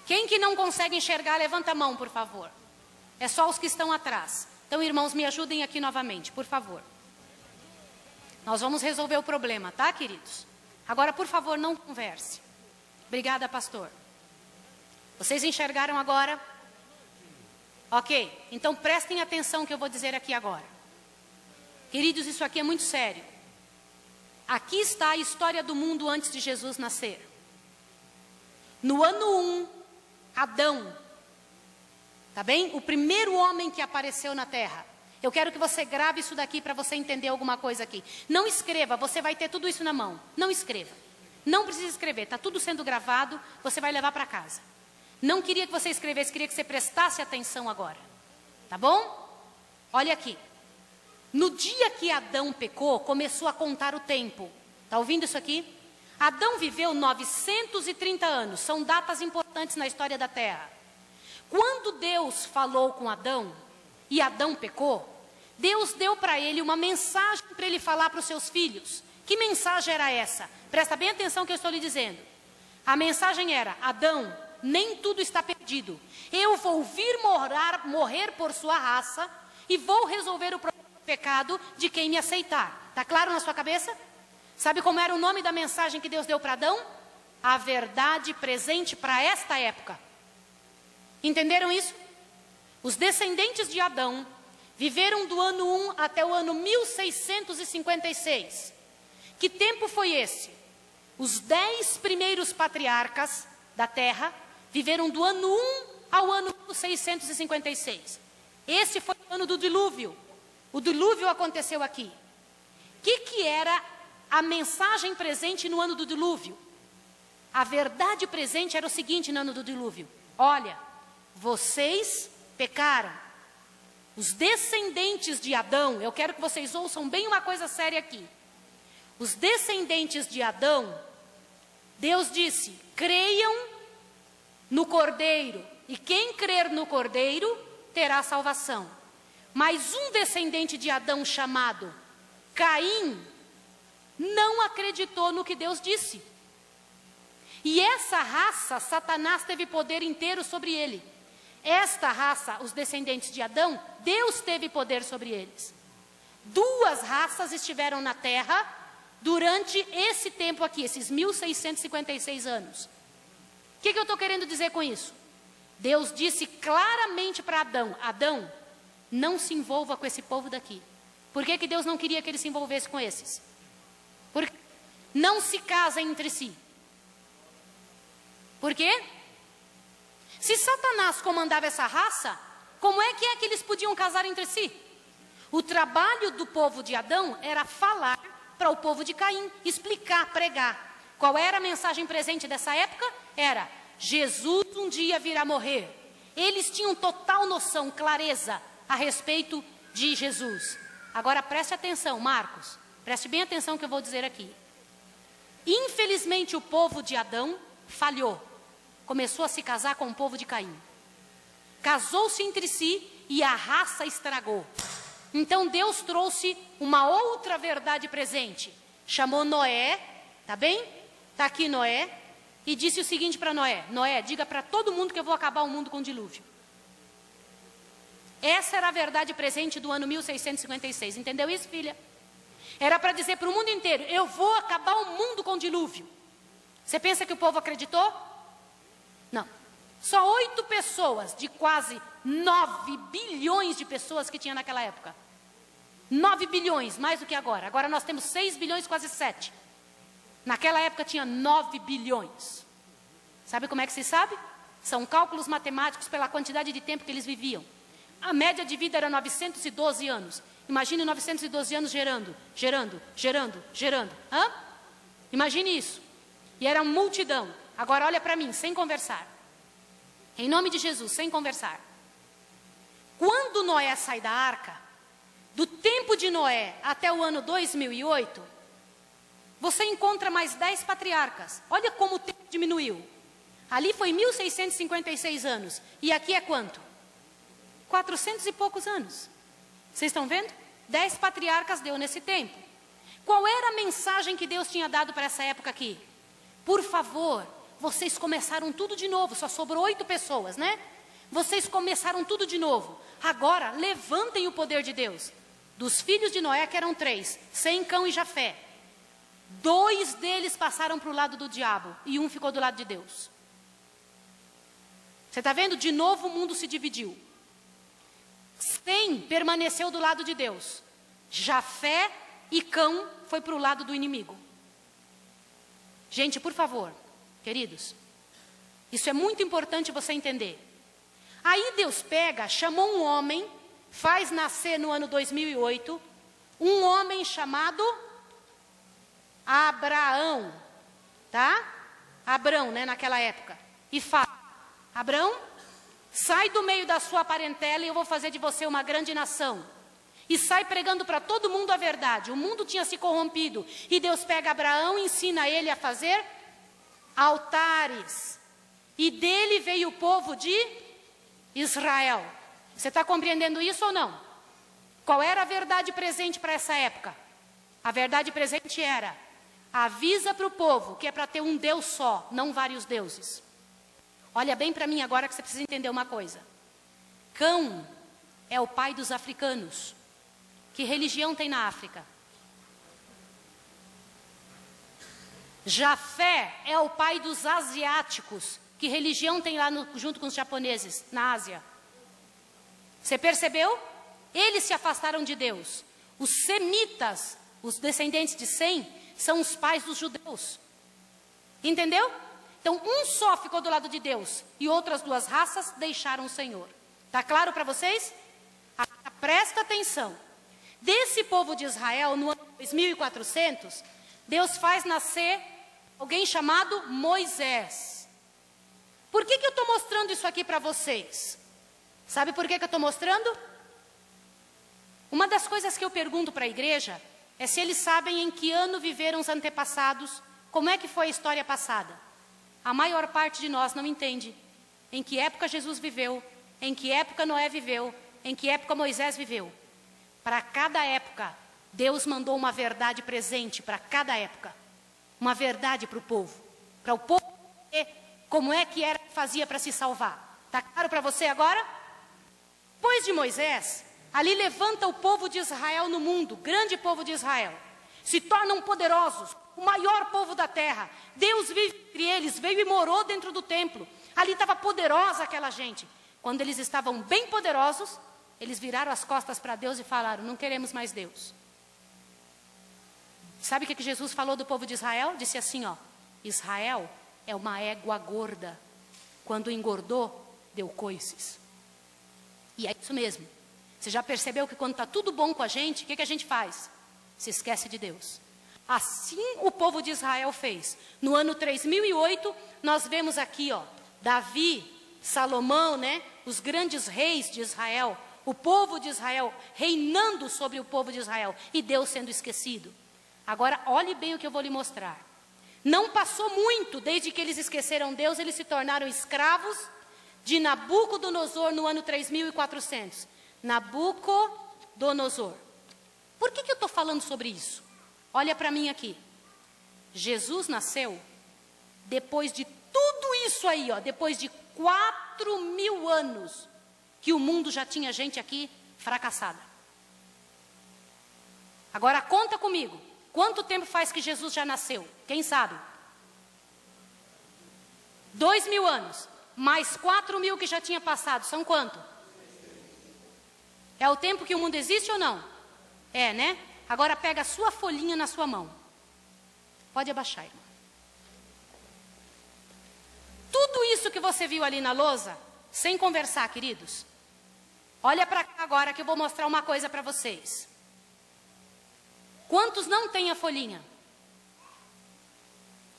Quem que não consegue enxergar, levanta a mão, por favor. É só os que estão atrás. Então, irmãos, me ajudem aqui novamente, por favor. Nós vamos resolver o problema, tá, queridos? Agora, por favor, não converse. Obrigada, pastor. Vocês enxergaram agora? Ok, então prestem atenção no que eu vou dizer aqui agora. Queridos, isso aqui é muito sério. Aqui está a história do mundo antes de Jesus nascer. No ano 1, Adão, tá bem? O primeiro homem que apareceu na terra. Eu quero que você grave isso daqui para você entender alguma coisa aqui. Não escreva, você vai ter tudo isso na mão. Não escreva. Não precisa escrever, está tudo sendo gravado, você vai levar para casa. Não queria que você escrevesse, queria que você prestasse atenção agora. Tá bom? Olha aqui. No dia que Adão pecou, começou a contar o tempo. Tá ouvindo isso aqui? Adão viveu 930 anos. São datas importantes na história da Terra. Quando Deus falou com Adão, e Adão pecou, Deus deu para ele uma mensagem para ele falar para os seus filhos. Que mensagem era essa? Presta bem atenção no que eu estou lhe dizendo. A mensagem era: Adão, nem tudo está perdido. Eu vou vir morrer por sua raça e vou resolver o problema do pecado de quem me aceitar. Está claro na sua cabeça? Sabe como era o nome da mensagem que Deus deu para Adão? A verdade presente para esta época. Entenderam isso? Os descendentes de Adão viveram do ano 1 até o ano 1656. Que tempo foi esse? Os 10 primeiros patriarcas da terra viveram do ano 1 ao ano 656. Esse foi o ano do dilúvio. O dilúvio aconteceu aqui. O que era a mensagem presente no ano do dilúvio? A verdade presente era o seguinte no ano do dilúvio: olha, vocês pecaram. Os descendentes de Adão, eu quero que vocês ouçam bem uma coisa séria aqui. Os descendentes de Adão, Deus disse, creiam no Cordeiro, e quem crer no Cordeiro terá salvação. Mas um descendente de Adão chamado Caim não acreditou no que Deus disse. E essa raça, Satanás teve poder inteiro sobre ele. Esta raça, os descendentes de Adão, Deus teve poder sobre eles. 2 raças estiveram na terra durante esse tempo aqui, esses 1656 anos. O que eu estou querendo dizer com isso? Deus disse claramente para Adão, Adão, não se envolva com esse povo daqui. Por que Deus não queria que ele se envolvesse com esses? Porque não se casem entre si. Por quê? Se Satanás comandava essa raça, como é que eles podiam casar entre si? O trabalho do povo de Adão era falar para o povo de Caim, explicar, pregar. Qual era a mensagem presente dessa época? Era, Jesus um dia virá morrer. Eles tinham total noção, clareza a respeito de Jesus. Agora preste atenção, Marcos, preste bem atenção que eu vou dizer aqui. Infelizmente o povo de Adão falhou. Começou a se casar com o povo de Caim. Casou-se entre si e a raça estragou. Então Deus trouxe uma outra verdade presente. Chamou Noé, tá bem? Tá aqui Noé. E disse o seguinte para Noé. Noé, diga para todo mundo que eu vou acabar o mundo com o dilúvio. Essa era a verdade presente do ano 1656. Entendeu isso, filha? Era para dizer para o mundo inteiro, eu vou acabar o mundo com o dilúvio. Você pensa que o povo acreditou? Não, só 8 pessoas de quase 9 bilhões de pessoas que tinha naquela época. 9 bilhões, mais do que agora. Agora nós temos 6 bilhões, quase 7. Naquela época tinha 9 bilhões. Sabe como é que se sabe? São cálculos matemáticos pela quantidade de tempo que eles viviam. A média de vida era 912 anos. Imagine 912 anos gerando. Hã? Imagine isso. E era uma multidão. Agora olha para mim, sem conversar. Em nome de Jesus, sem conversar. Quando Noé sai da arca, do tempo de Noé até o ano 2008, você encontra mais 10 patriarcas. Olha como o tempo diminuiu. Ali foi 1656 anos. E aqui é quanto? 400 e poucos anos. Vocês estão vendo? 10 patriarcas deu nesse tempo. Qual era a mensagem que Deus tinha dado para essa época aqui? Por favor, vocês começaram tudo de novo. Só sobrou 8 pessoas, né? Vocês começaram tudo de novo. Agora, levantem o poder de Deus. Dos filhos de Noé, que eram 3, Sem, Cão e Jafé. 2 deles passaram para o lado do diabo e 1 ficou do lado de Deus. Você está vendo? De novo o mundo se dividiu. Sem permaneceu do lado de Deus. Jafé e Cão foi para o lado do inimigo. Gente, por favor, queridos, isso é muito importante você entender. Aí Deus pega, chamou um homem, faz nascer no ano 2008, um homem chamado Abraão, tá? Abrão, né, naquela época. E fala, Abrão, sai do meio da sua parentela e eu vou fazer de você uma grande nação. E sai pregando para todo mundo a verdade. O mundo tinha se corrompido. E Deus pega Abraão e ensina ele a fazer altares. E dele veio o povo de Israel. Você está compreendendo isso ou não? Qual era a verdade presente para essa época? A verdade presente era, avisa para o povo que é para ter um Deus só, não vários deuses. Olha bem para mim agora que você precisa entender uma coisa. Cão é o pai dos africanos. Que religião tem na África? Jafé é o pai dos asiáticos. Que religião tem lá junto com os japoneses, na Ásia? Você percebeu? Eles se afastaram de Deus. Os semitas, os descendentes de Sem, são os pais dos judeus. Entendeu? Então, um só ficou do lado de Deus e outras duas raças deixaram o Senhor. Está claro para vocês? Presta atenção. Desse povo de Israel, no ano 2400, Deus faz nascer alguém chamado Moisés. Por que eu estou mostrando isso aqui para vocês? Sabe por que eu estou mostrando? Uma das coisas que eu pergunto para a igreja é se eles sabem em que ano viveram os antepassados, como é que foi a história passada. A maior parte de nós não entende em que época Jesus viveu, em que época Noé viveu, em que época Moisés viveu. Para cada época, Deus mandou uma verdade presente para cada época. Uma verdade para o povo. Para o povo ver como é que era que fazia para se salvar. Está claro para você agora? Depois de Moisés, ali levanta o povo de Israel no mundo, grande povo de Israel. Se tornam poderosos, o maior povo da terra. Deus vive entre eles, veio e morou dentro do templo. Ali estava poderosa aquela gente. Quando eles estavam bem poderosos, eles viraram as costas para Deus e falaram, não queremos mais Deus. Sabe o que Jesus falou do povo de Israel? Disse assim, ó, Israel é uma égua gorda. Quando engordou, deu coices. E é isso mesmo. Você já percebeu que quando está tudo bom com a gente, o que a gente faz? Se esquece de Deus. Assim o povo de Israel fez. No ano 3008, nós vemos aqui, ó, Davi, Salomão, né? Os grandes reis de Israel, o povo de Israel reinando sobre o povo de Israel e Deus sendo esquecido. Agora, olhe bem o que eu vou lhe mostrar. Não passou muito desde que eles esqueceram Deus, eles se tornaram escravos de Nabucodonosor no ano 3400. Nabucodonosor. Por que eu estou falando sobre isso? Olha para mim aqui. Jesus nasceu depois de tudo isso aí, ó, depois de 4.000 anos que o mundo já tinha gente aqui fracassada. Agora conta comigo. Quanto tempo faz que Jesus já nasceu? Quem sabe? 2.000 anos. Mais 4.000 que já tinha passado. São quanto? É o tempo que o mundo existe ou não? É, né? Agora pega a sua folhinha na sua mão. Pode abaixar, irmão. Tudo isso que você viu ali na lousa, sem conversar, queridos. Olha para cá agora que eu vou mostrar uma coisa para vocês. Quantos não têm a folhinha?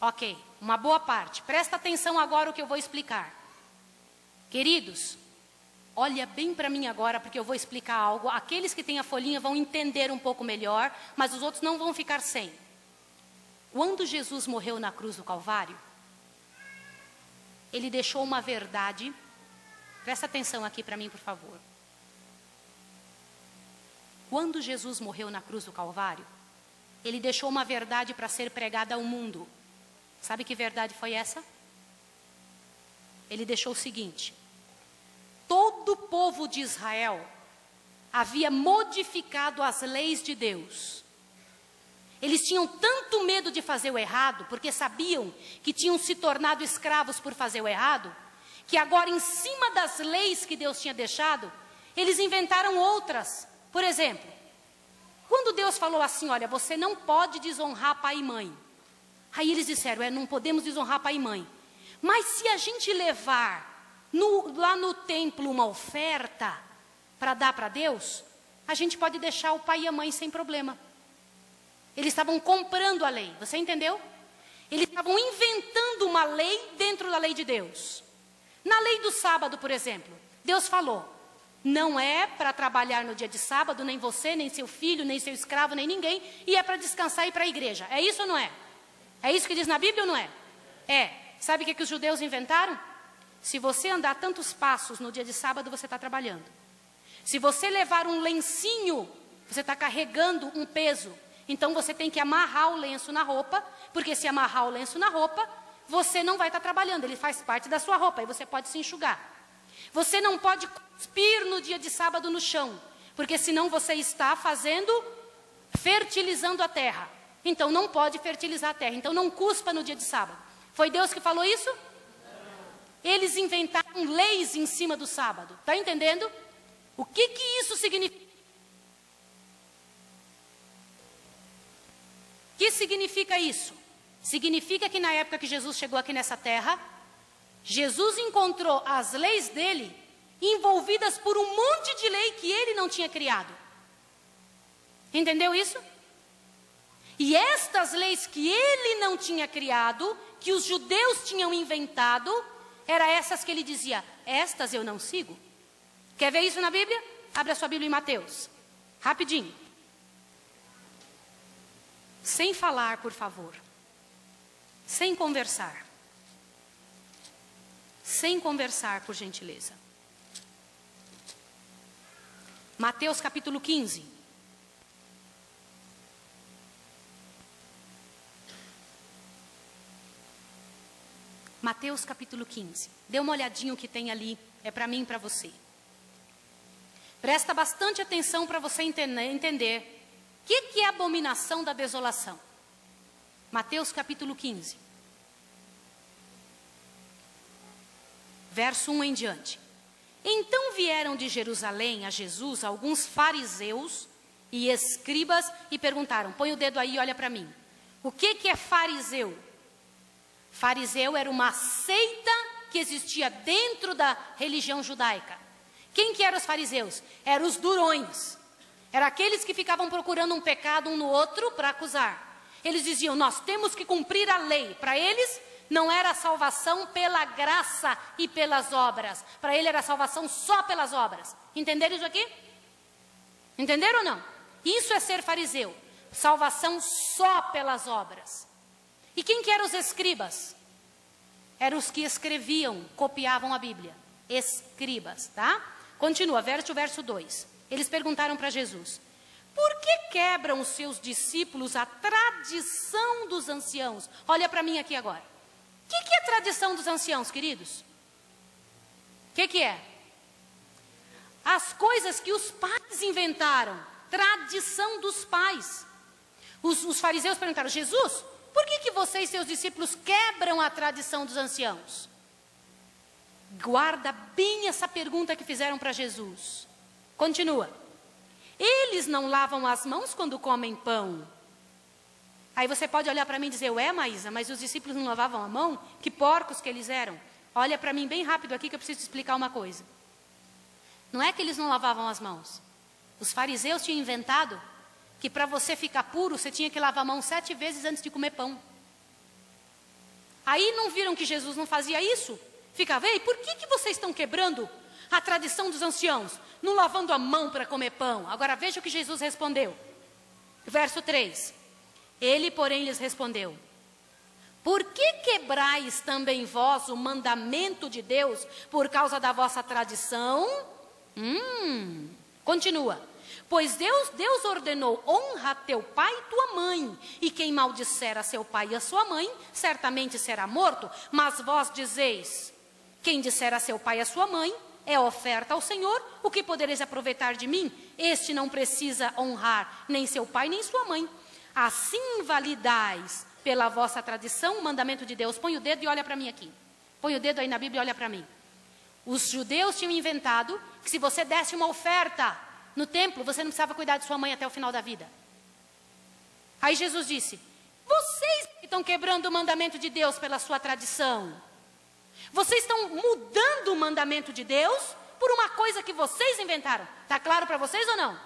Ok, uma boa parte. Presta atenção agora o que eu vou explicar. Queridos, olha bem para mim agora, porque eu vou explicar algo. Aqueles que têm a folhinha vão entender um pouco melhor, mas os outros não vão ficar sem. Quando Jesus morreu na cruz do Calvário, ele deixou uma verdade. Presta atenção aqui para mim, por favor. Quando Jesus morreu na cruz do Calvário, ele deixou uma verdade para ser pregada ao mundo. Sabe que verdade foi essa? Ele deixou o seguinte: todo o povo de Israel havia modificado as leis de Deus. Eles tinham tanto medo de fazer o errado, porque sabiam que tinham se tornado escravos por fazer o errado, que agora, em cima das leis que Deus tinha deixado, eles inventaram outras. Por exemplo, quando Deus falou assim, olha, você não pode desonrar pai e mãe. Aí eles disseram, não podemos desonrar pai e mãe. Mas se a gente levar lá no templo uma oferta para dar para Deus, a gente pode deixar o pai e a mãe sem problema. Eles estavam comprando a lei, você entendeu? Eles estavam inventando uma lei dentro da lei de Deus. Na lei do sábado, por exemplo, Deus falou, não é para trabalhar no dia de sábado, nem você, nem seu filho, nem seu escravo, nem ninguém, e é para descansar e ir para a igreja. É isso ou não é? É isso que diz na Bíblia ou não é? É. Sabe o que os judeus inventaram? Se você andar tantos passos no dia de sábado, você está trabalhando. Se você levar um lencinho, você está carregando um peso. Então você tem que amarrar o lenço na roupa, porque se amarrar o lenço na roupa, você não vai estar trabalhando, ele faz parte da sua roupa, e você pode se enxugar. Você não pode cuspir no dia de sábado no chão, porque senão você está fertilizando a terra. Então não pode fertilizar a terra, então não cuspa no dia de sábado. Foi Deus que falou isso? Eles inventaram leis em cima do sábado, está entendendo? O que isso significa? O que significa isso? Significa que na época que Jesus chegou aqui nessa terra, Jesus encontrou as leis dele envolvidas por um monte de lei que ele não tinha criado. Entendeu isso? E estas leis que ele não tinha criado, que os judeus tinham inventado, eram essas que ele dizia, estas eu não sigo. Quer ver isso na Bíblia? Abre a sua Bíblia em Mateus. Rapidinho. Sem falar, por favor. Sem conversar. Sem conversar, por gentileza. Mateus capítulo 15. Mateus capítulo 15. Dê uma olhadinha o que tem ali. É para mim e para você. Presta bastante atenção para você entender o que é a abominação da desolação. Mateus capítulo 15. Verso 1 em diante. Então vieram de Jerusalém a Jesus alguns fariseus e escribas e perguntaram, põe o dedo aí e olha para mim. O que é fariseu? Fariseu era uma seita que existia dentro da religião judaica. Quem que eram os fariseus? Eram os durões. Eram aqueles que ficavam procurando um pecado um no outro para acusar. Eles diziam, nós temos que cumprir a lei. Para eles, não era a salvação pela graça e pelas obras. Para ele era a salvação só pelas obras. Entenderam isso aqui? Entenderam ou não? Isso é ser fariseu. Salvação só pelas obras. E quem que eram os escribas? Eram os que escreviam, copiavam a Bíblia. Escribas, tá? Continua, verso 2. Eles perguntaram para Jesus, por que quebram os seus discípulos a tradição dos anciãos? Olha para mim aqui agora. O que é a tradição dos anciãos, queridos? O que é? As coisas que os pais inventaram. Tradição dos pais. Os fariseus perguntaram, Jesus, por que vocês e seus discípulos quebram a tradição dos anciãos? Guarda bem essa pergunta que fizeram para Jesus. Continua. Eles não lavam as mãos quando comem pão. Aí você pode olhar para mim e dizer, ué, Maísa, mas os discípulos não lavavam a mão? Que porcos que eles eram. Olha para mim bem rápido aqui que eu preciso te explicar uma coisa. Não é que eles não lavavam as mãos. Os fariseus tinham inventado que para você ficar puro, você tinha que lavar a mão 7 vezes antes de comer pão. Aí não viram que Jesus não fazia isso? Ficava, ei, por que vocês estão quebrando a tradição dos anciãos? Não lavando a mão para comer pão. Agora veja o que Jesus respondeu. Verso 3. Ele, porém, lhes respondeu, por que quebrais também vós o mandamento de Deus por causa da vossa tradição? Continua. Pois Deus ordenou, honra teu pai e tua mãe, e quem maldisser a seu pai e a sua mãe, certamente será morto. Mas vós dizeis, quem disser a seu pai e a sua mãe, é oferta ao Senhor, o que podereis aproveitar de mim? Este não precisa honrar nem seu pai nem sua mãe. Assim invalidais pela vossa tradição o mandamento de Deus. Põe o dedo e olha para mim aqui. Põe o dedo aí na Bíblia e olha para mim. Os judeus tinham inventado que se você desse uma oferta no templo, você não precisava cuidar de sua mãe até o final da vida. Aí Jesus disse, vocês que estão quebrando o mandamento de Deus pela sua tradição. Vocês estão mudando o mandamento de Deus por uma coisa que vocês inventaram. Está claro para vocês ou não?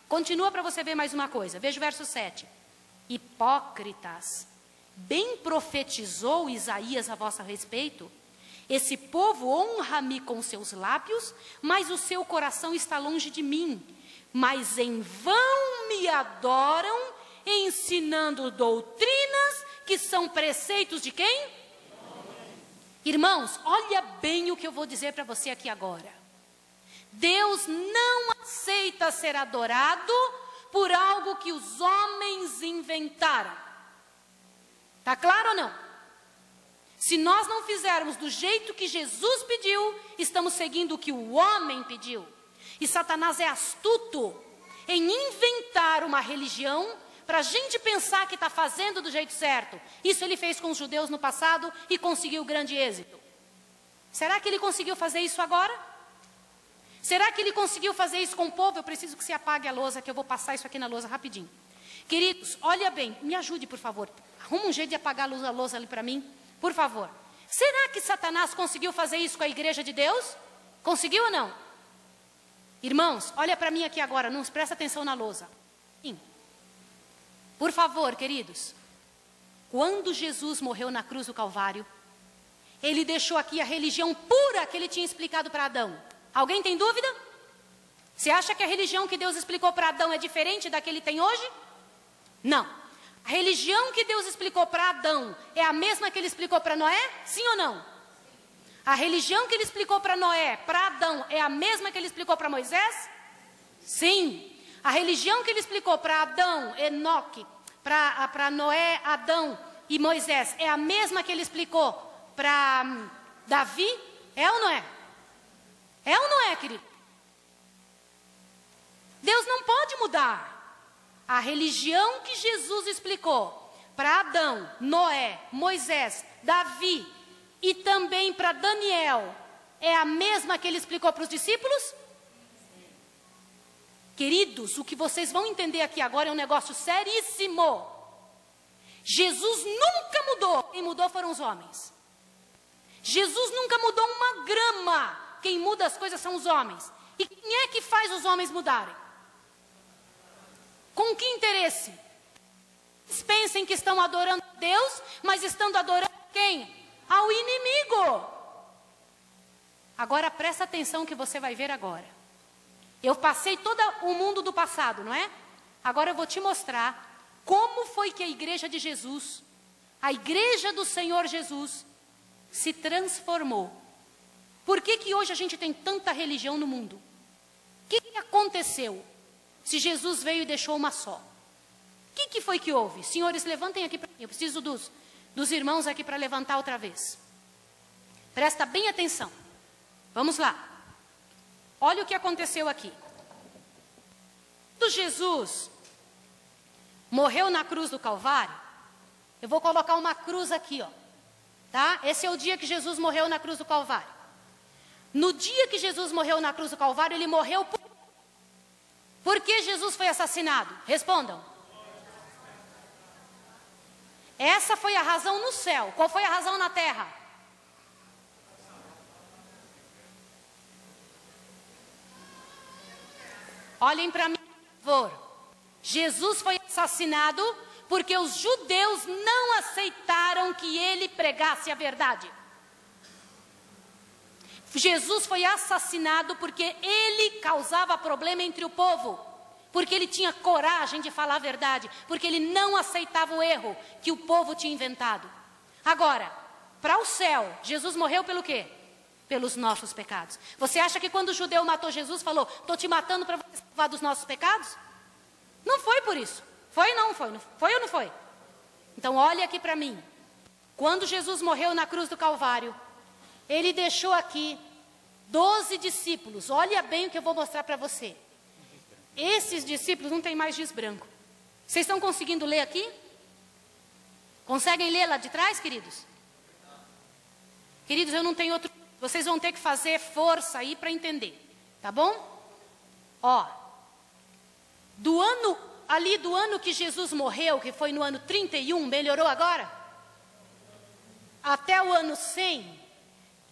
Continua para você ver mais uma coisa. Veja o verso 7. Hipócritas, bem profetizou Isaías a vosso respeito. Esse povo honra-me com seus lábios, mas o seu coração está longe de mim. Mas em vão me adoram, ensinando doutrinas que são preceitos de quem? Irmãos, olha bem o que eu vou dizer para você aqui agora. Deus não aceita ser adorado por algo que os homens inventaram. Está claro ou não? Se nós não fizermos do jeito que Jesus pediu, estamos seguindo o que o homem pediu. E Satanás é astuto em inventar uma religião para a gente pensar que está fazendo do jeito certo. Isso ele fez com os judeus no passado e conseguiu grande êxito. Será que ele conseguiu fazer isso agora? Será que ele conseguiu fazer isso com o povo? Eu preciso que você apague a lousa, que eu vou passar isso aqui na lousa rapidinho. Queridos, olha bem, me ajude por favor. Arruma um jeito de apagar a lousa ali para mim, por favor. Será que Satanás conseguiu fazer isso com a igreja de Deus? Conseguiu ou não? Irmãos, olha para mim aqui agora, não presta atenção na lousa. Sim. Por favor, queridos. Quando Jesus morreu na cruz do Calvário, ele deixou aqui a religião pura que ele tinha explicado para Adão. Alguém tem dúvida? Você acha que a religião que Deus explicou para Adão é diferente da que ele tem hoje? Não. A religião que Deus explicou para Adão é a mesma que ele explicou para Noé? Sim ou não? A religião que ele explicou para Noé, para Adão, é a mesma que ele explicou para Moisés? Sim. A religião que ele explicou para Adão, Enoque, para Noé, Adão e Moisés, é a mesma que ele explicou para Davi? É ou não é? É ou não é, querido? Deus não pode mudar. A religião que Jesus explicou para Adão, Noé, Moisés, Davi e também para Daniel, é a mesma que ele explicou para os discípulos? Queridos, o que vocês vão entender aqui agora é um negócio seríssimo. Jesus nunca mudou, quem mudou foram os homens. Jesus nunca mudou uma grama, quem muda as coisas são os homens. E quem é que faz os homens mudarem? Com que interesse? Eles pensem que estão adorando Deus, mas estão adorando quem? Ao inimigo. Agora presta atenção que você vai ver agora. Eu passei todo o mundo do passado, não é? Agora eu vou te mostrar como foi que a igreja de Jesus, a igreja do Senhor Jesus, se transformou. Por que que hoje a gente tem tanta religião no mundo? O que que aconteceu? Se Jesus veio e deixou uma só. O que que foi que houve? Senhores, levantem aqui para mim. Eu preciso dos irmãos aqui para levantar outra vez. Presta bem atenção. Vamos lá. Olha o que aconteceu aqui. Quando Jesus morreu na cruz do Calvário, eu vou colocar uma cruz aqui, ó. Tá? Esse é o dia que Jesus morreu na cruz do Calvário. No dia que Jesus morreu na cruz do Calvário, ele morreu por que Jesus foi assassinado? Respondam. Essa foi a razão no céu. Qual foi a razão na terra? Olhem para mim, por favor. Jesus foi assassinado porque os judeus não aceitaram que ele pregasse a verdade. Jesus foi assassinado porque ele causava problema entre o povo, porque ele tinha coragem de falar a verdade, porque ele não aceitava o erro que o povo tinha inventado. Agora, para o céu, Jesus morreu pelo quê? Pelos nossos pecados. Você acha que quando o judeu matou Jesus, falou, estou te matando para você salvar dos nossos pecados? Não foi por isso. Foi ou não foi? Foi ou não foi? Então olha aqui para mim. Quando Jesus morreu na cruz do Calvário, ele deixou aqui 12 discípulos. Olha bem o que eu vou mostrar para você. Esses discípulos não tem mais giz branco. Vocês estão conseguindo ler aqui? Conseguem ler lá de trás, queridos? Queridos, eu não tenho outro... Vocês vão ter que fazer força aí para entender. Tá bom? Ó. Do ano que Jesus morreu, que foi no ano 31, melhorou agora? Até o ano 100...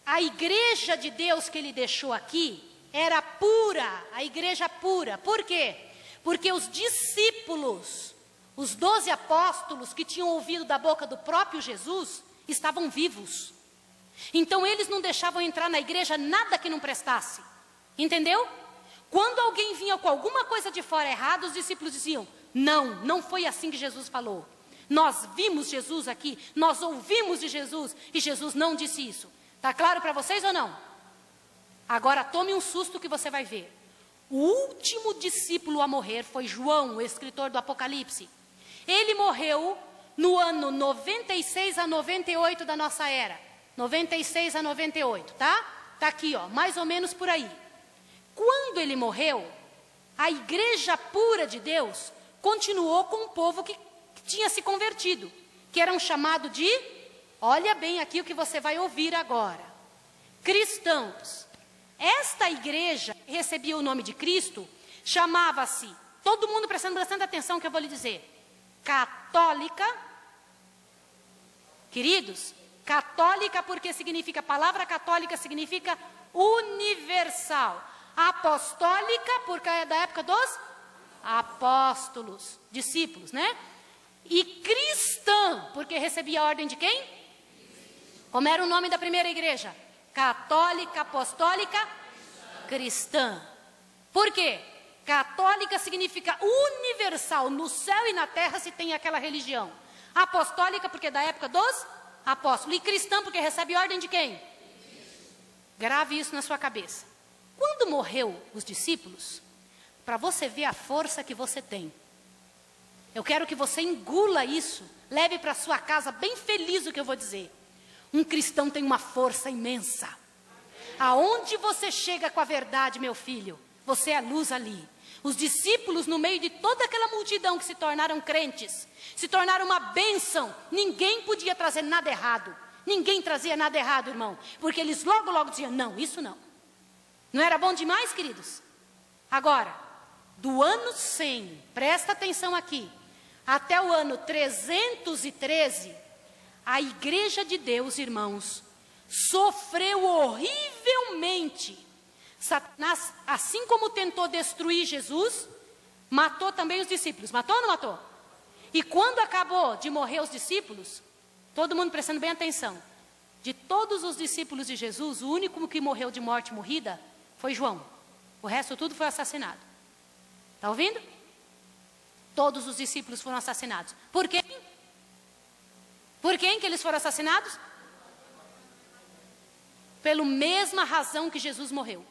A igreja de Deus que ele deixou aqui era pura, a igreja pura. Por quê? Porque os discípulos, os 12 apóstolos que tinham ouvido da boca do próprio Jesus, estavam vivos. Então eles não deixavam entrar na igreja nada que não prestasse. Entendeu? Quando alguém vinha com alguma coisa de fora errada, os discípulos diziam, não foi assim que Jesus falou. Nós vimos Jesus aqui, nós ouvimos de Jesus, e Jesus não disse isso. Está claro para vocês ou não? Agora tome um susto que você vai ver. O último discípulo a morrer foi João, o escritor do Apocalipse. Ele morreu no ano 96 a 98 da nossa era. 96 a 98, tá? Está aqui, ó, mais ou menos por aí. Quando ele morreu, a igreja pura de Deus continuou com o povo que tinha se convertido, que eram chamados de... Olha bem aqui o que você vai ouvir agora. Cristãos. Esta igreja que recebia o nome de Cristo chamava-se, todo mundo prestando bastante atenção que eu vou lhe dizer, católica, Queridos, católica porque significa, a palavra católica significa universal. Apostólica porque é da época dos apóstolos, discípulos, né? E cristã porque recebia a ordem de quem? Como era o nome da primeira igreja? Católica, apostólica, cristã. Por quê? Católica significa universal, no céu e na terra se tem aquela religião. Apostólica porque é da época dos apóstolos. E cristã porque recebe ordem de quem? Grave isso na sua cabeça. Quando morreu os discípulos, para você ver a força que você tem, eu quero que você engula isso, leve para sua casa bem feliz o que eu vou dizer. Um cristão tem uma força imensa. Aonde você chega com a verdade, meu filho, você é luz ali. Os discípulos, no meio de toda aquela multidão que se tornaram crentes, se tornaram uma bênção. Ninguém podia trazer nada errado. Ninguém trazia nada errado, irmão. Porque eles logo diziam, não, isso não. Não era bom demais, queridos? Agora, do ano 100, presta atenção aqui, até o ano 313, a igreja de Deus, irmãos, sofreu horrivelmente. Satanás, assim como tentou destruir Jesus, matou também os discípulos. Matou ou não matou? E quando acabou de morrer os discípulos, todo mundo prestando bem atenção, de todos os discípulos de Jesus, o único que morreu de morte morrida foi João. O resto tudo foi assassinado. Está ouvindo? Todos os discípulos foram assassinados. Por quê? Por quem que eles foram assassinados? Pela mesma razão que Jesus morreu.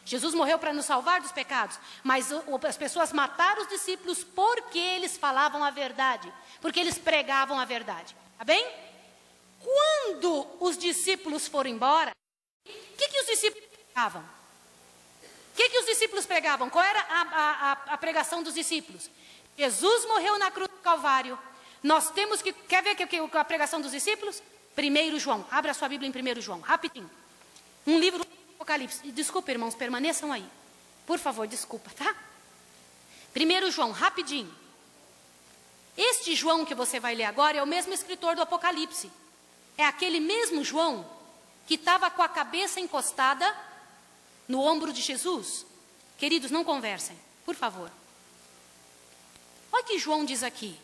Jesus morreu para nos salvar dos pecados, mas as pessoas mataram os discípulos porque eles falavam a verdade, porque eles pregavam a verdade. Tá bem? Quando os discípulos foram embora, o que os discípulos pregavam? O que os discípulos pregavam? Qual era a pregação dos discípulos? Jesus morreu na cruz do Calvário. Nós temos que... Quer ver a pregação dos discípulos? 1 João. Abra a sua Bíblia em 1 João, rapidinho. Um livro do Apocalipse. Desculpa, irmãos, permaneçam aí. Por favor, desculpa, tá? 1 João, rapidinho. Este João que você vai ler agora é o mesmo escritor do Apocalipse. É aquele mesmo João que estava com a cabeça encostada no ombro de Jesus. Queridos, não conversem, por favor. Olha o que João diz aqui.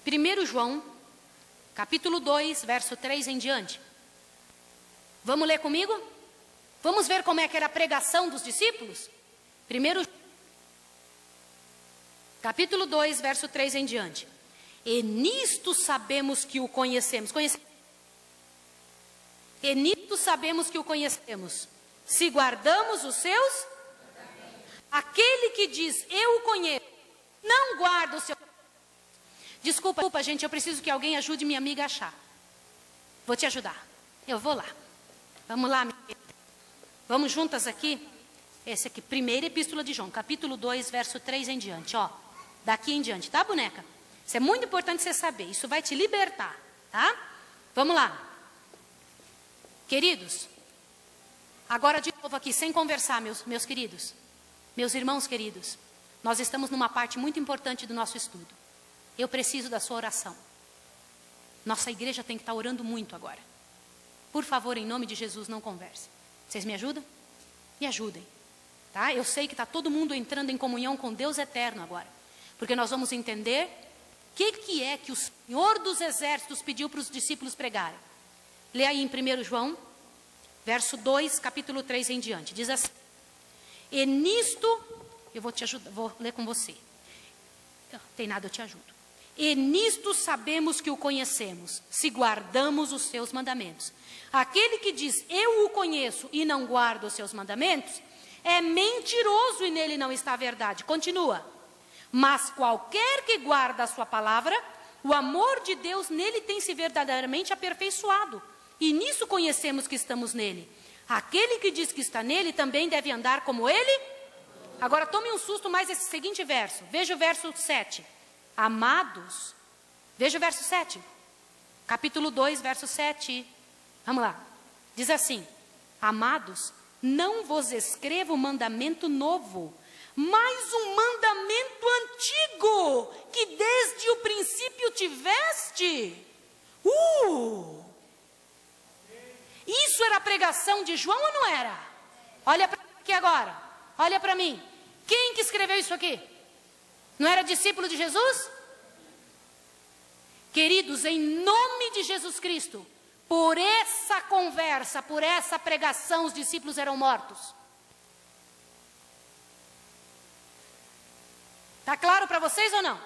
1 João, capítulo 2, verso 3 em diante. Vamos ler comigo? Vamos ver como é que era a pregação dos discípulos? Capítulo 2, verso 3 em diante. E nisto sabemos que o conhecemos. E nisto sabemos que o conhecemos. Se guardamos os seus... Aquele que diz, eu o conheço, não guarda o seu... Desculpa, gente, eu preciso que alguém ajude minha amiga a achar. Vou te ajudar. Eu vou lá. Vamos lá, minha amiga. Vamos juntas aqui. Esse aqui, primeira epístola de João, capítulo 2, verso 3 em diante. Ó, daqui em diante, tá, boneca? Isso é muito importante você saber. Isso vai te libertar, tá? Vamos lá. Queridos, agora de novo aqui, sem conversar, meus queridos. Meus irmãos queridos. Nós estamos numa parte muito importante do nosso estudo. Eu preciso da sua oração. Nossa igreja tem que estar orando muito agora. Por favor, em nome de Jesus, não converse. Vocês me ajudam? Me ajudem. Tá? Eu sei que está todo mundo entrando em comunhão com Deus eterno agora. Porque nós vamos entender o que é que o Senhor dos Exércitos pediu para os discípulos pregarem. Lê aí em 1 João, verso 2, capítulo 3 em diante. Diz assim. E nisto, eu vou te ajudar, vou ler com você. Não tem nada, eu te ajudo. E nisto sabemos que o conhecemos, se guardamos os seus mandamentos. Aquele que diz, eu o conheço e não guarda os seus mandamentos, é mentiroso e nele não está a verdade. Continua. Mas qualquer que guarda a sua palavra, o amor de Deus nele tem se verdadeiramente aperfeiçoado. E nisso conhecemos que estamos nele. Aquele que diz que está nele também deve andar como ele. Agora tome um susto mais esse seguinte verso. Veja o verso 7. Amados, veja o verso 7, capítulo 2, verso 7, vamos lá, diz assim, amados, não vos escrevo mandamento novo, mas um mandamento antigo, que desde o princípio tiveste. Isso era a pregação de João ou não era? Olha para aqui agora. Olha para mim. Quem que escreveu isso aqui? Não era discípulo de Jesus? Queridos, em nome de Jesus Cristo, por essa conversa, por essa pregação, os discípulos eram mortos. Está claro para vocês ou não?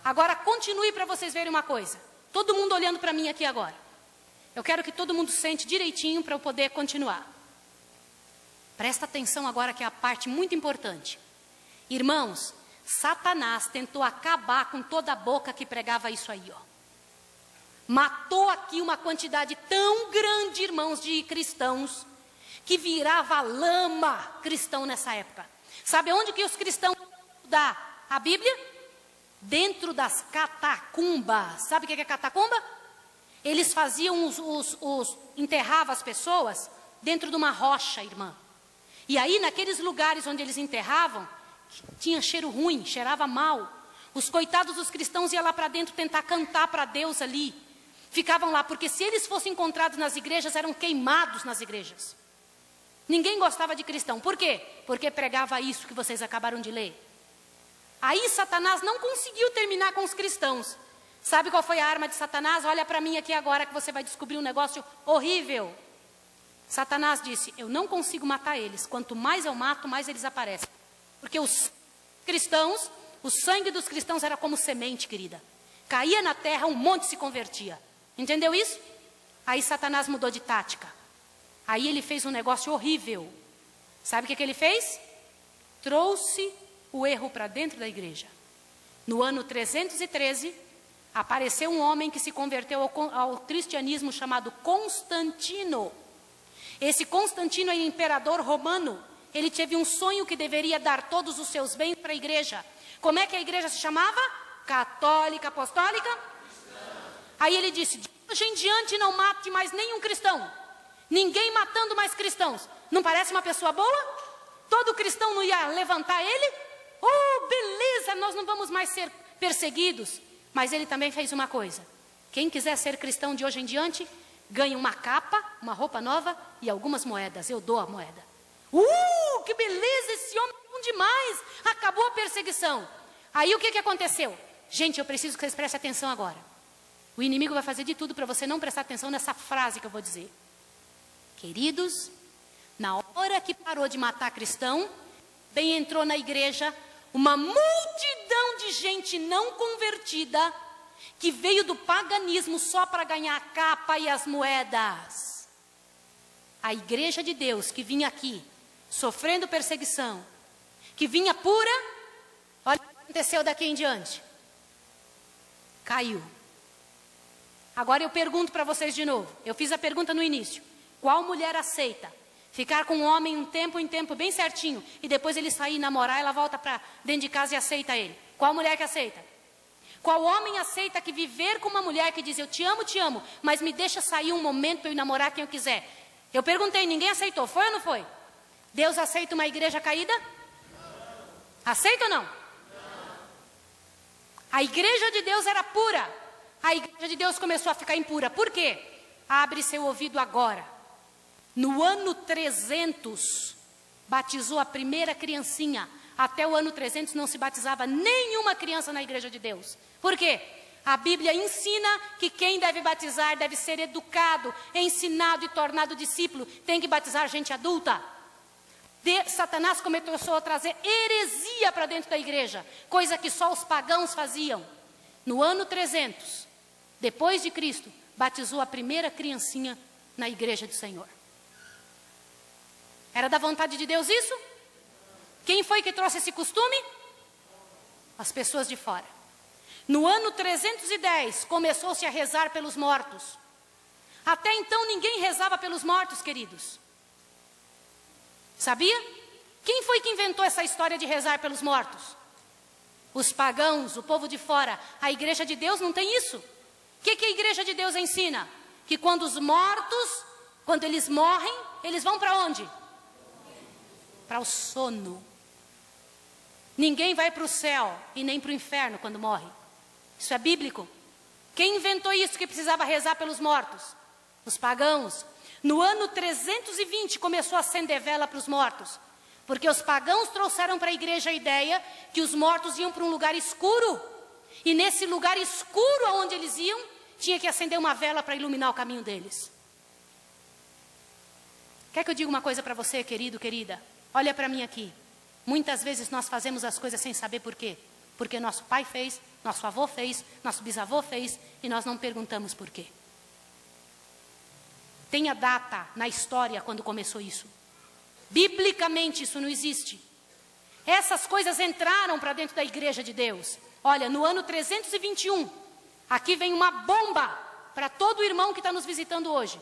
Agora continue para vocês verem uma coisa. Todo mundo olhando para mim aqui agora. Eu quero que todo mundo sente direitinho para eu poder continuar. Presta atenção agora que é a parte muito importante. Irmãos, Satanás tentou acabar com toda a boca que pregava isso aí, ó. Matou aqui uma quantidade tão grande, irmãos, de cristãos, que virava lama cristão nessa época. Sabe onde que os cristãos estudar a Bíblia? Dentro das catacumbas. Sabe o que é catacumba? Eles faziam enterravam as pessoas dentro de uma rocha, irmã. E aí, naqueles lugares onde eles enterravam, tinha cheiro ruim, cheirava mal. Os coitados dos cristãos iam lá para dentro tentar cantar para Deus ali. Ficavam lá, porque se eles fossem encontrados nas igrejas, eram queimados nas igrejas. Ninguém gostava de cristão. Por quê? Porque pregava isso que vocês acabaram de ler. Aí Satanás não conseguiu terminar com os cristãos. Sabe qual foi a arma de Satanás? Olha para mim aqui agora que você vai descobrir um negócio horrível. Satanás disse, eu não consigo matar eles. Quanto mais eu mato, mais eles aparecem. Porque os cristãos, o sangue dos cristãos era como semente, querida. Caía na terra, um monte se convertia. Entendeu isso? Aí Satanás mudou de tática. Aí ele fez um negócio horrível. Sabe o que ele fez? Trouxe o erro para dentro da igreja. No ano 313, apareceu um homem que se converteu ao cristianismo chamado Constantino. Esse Constantino é imperador romano. Ele teve um sonho que deveria dar todos os seus bens para a igreja. Como é que a igreja se chamava? Católica, apostólica? Aí ele disse, de hoje em diante não mate mais nenhum cristão. Ninguém matando mais cristãos. Não parece uma pessoa boa? Todo cristão não ia levantar ele? Oh, beleza, nós não vamos mais ser perseguidos. Mas ele também fez uma coisa. Quem quiser ser cristão de hoje em diante, ganha uma capa, uma roupa nova e algumas moedas. Eu dou a moeda. Que beleza, esse homem é bom demais. Acabou a perseguição. Aí o que aconteceu? Gente, eu preciso que vocês prestem atenção agora. O inimigo vai fazer de tudo para você não prestar atenção nessa frase que eu vou dizer. Queridos, na hora que parou de matar cristão, bem entrou na igreja uma multidão de gente não convertida que veio do paganismo só para ganhar a capa e as moedas. A igreja de Deus que vinha aqui, sofrendo perseguição, que vinha pura, olha o que aconteceu daqui em diante. Caiu. Agora eu pergunto para vocês de novo. Eu fiz a pergunta no início. Qual mulher aceita ficar com um homem um tempo bem certinho e depois ele sair, namorar, ela volta para dentro de casa e aceita ele? Qual mulher que aceita? Qual homem aceita que viver com uma mulher que diz, eu te amo, mas me deixa sair um momento para eu ir namorar quem eu quiser? Eu perguntei, ninguém aceitou, foi ou não foi? Deus aceita uma igreja caída? Aceita ou não? A igreja de Deus era pura. A igreja de Deus começou a ficar impura. Por quê? Abre seu ouvido agora. No ano 300, batizou a primeira criancinha. Até o ano 300 não se batizava nenhuma criança na igreja de Deus. Por quê? A Bíblia ensina que quem deve batizar deve ser educado, ensinado e tornado discípulo. Tem que batizar gente adulta. Satanás começou a trazer heresia para dentro da igreja, coisa que só os pagãos faziam. No ano 300, depois de Cristo, batizou a primeira criancinha na igreja do Senhor. Era da vontade de Deus isso? Quem foi que trouxe esse costume? As pessoas de fora. No ano 310, começou-se a rezar pelos mortos. Até então ninguém rezava pelos mortos, queridos. Sabia? Quem foi que inventou essa história de rezar pelos mortos? Os pagãos, o povo de fora. A igreja de Deus não tem isso. O que a igreja de Deus ensina? Que quando os mortos, quando eles morrem, eles vão para onde? Para o sono. Ninguém vai para o céu e nem para o inferno quando morre. Isso é bíblico. Quem inventou isso que precisava rezar pelos mortos? Os pagãos. No ano 320 começou a acender vela para os mortos. Porque os pagãos trouxeram para a igreja a ideia que os mortos iam para um lugar escuro. E nesse lugar escuro aonde eles iam, tinha que acender uma vela para iluminar o caminho deles. Quer que eu diga uma coisa para você, querido, querida? Olha para mim aqui. Muitas vezes nós fazemos as coisas sem saber por quê. Porque nosso pai fez, nosso avô fez, nosso bisavô fez, e nós não perguntamos por quê. Tem a data na história quando começou isso. Biblicamente isso não existe. Essas coisas entraram para dentro da igreja de Deus. Olha, no ano 321, aqui vem uma bomba para todo irmão que está nos visitando hoje.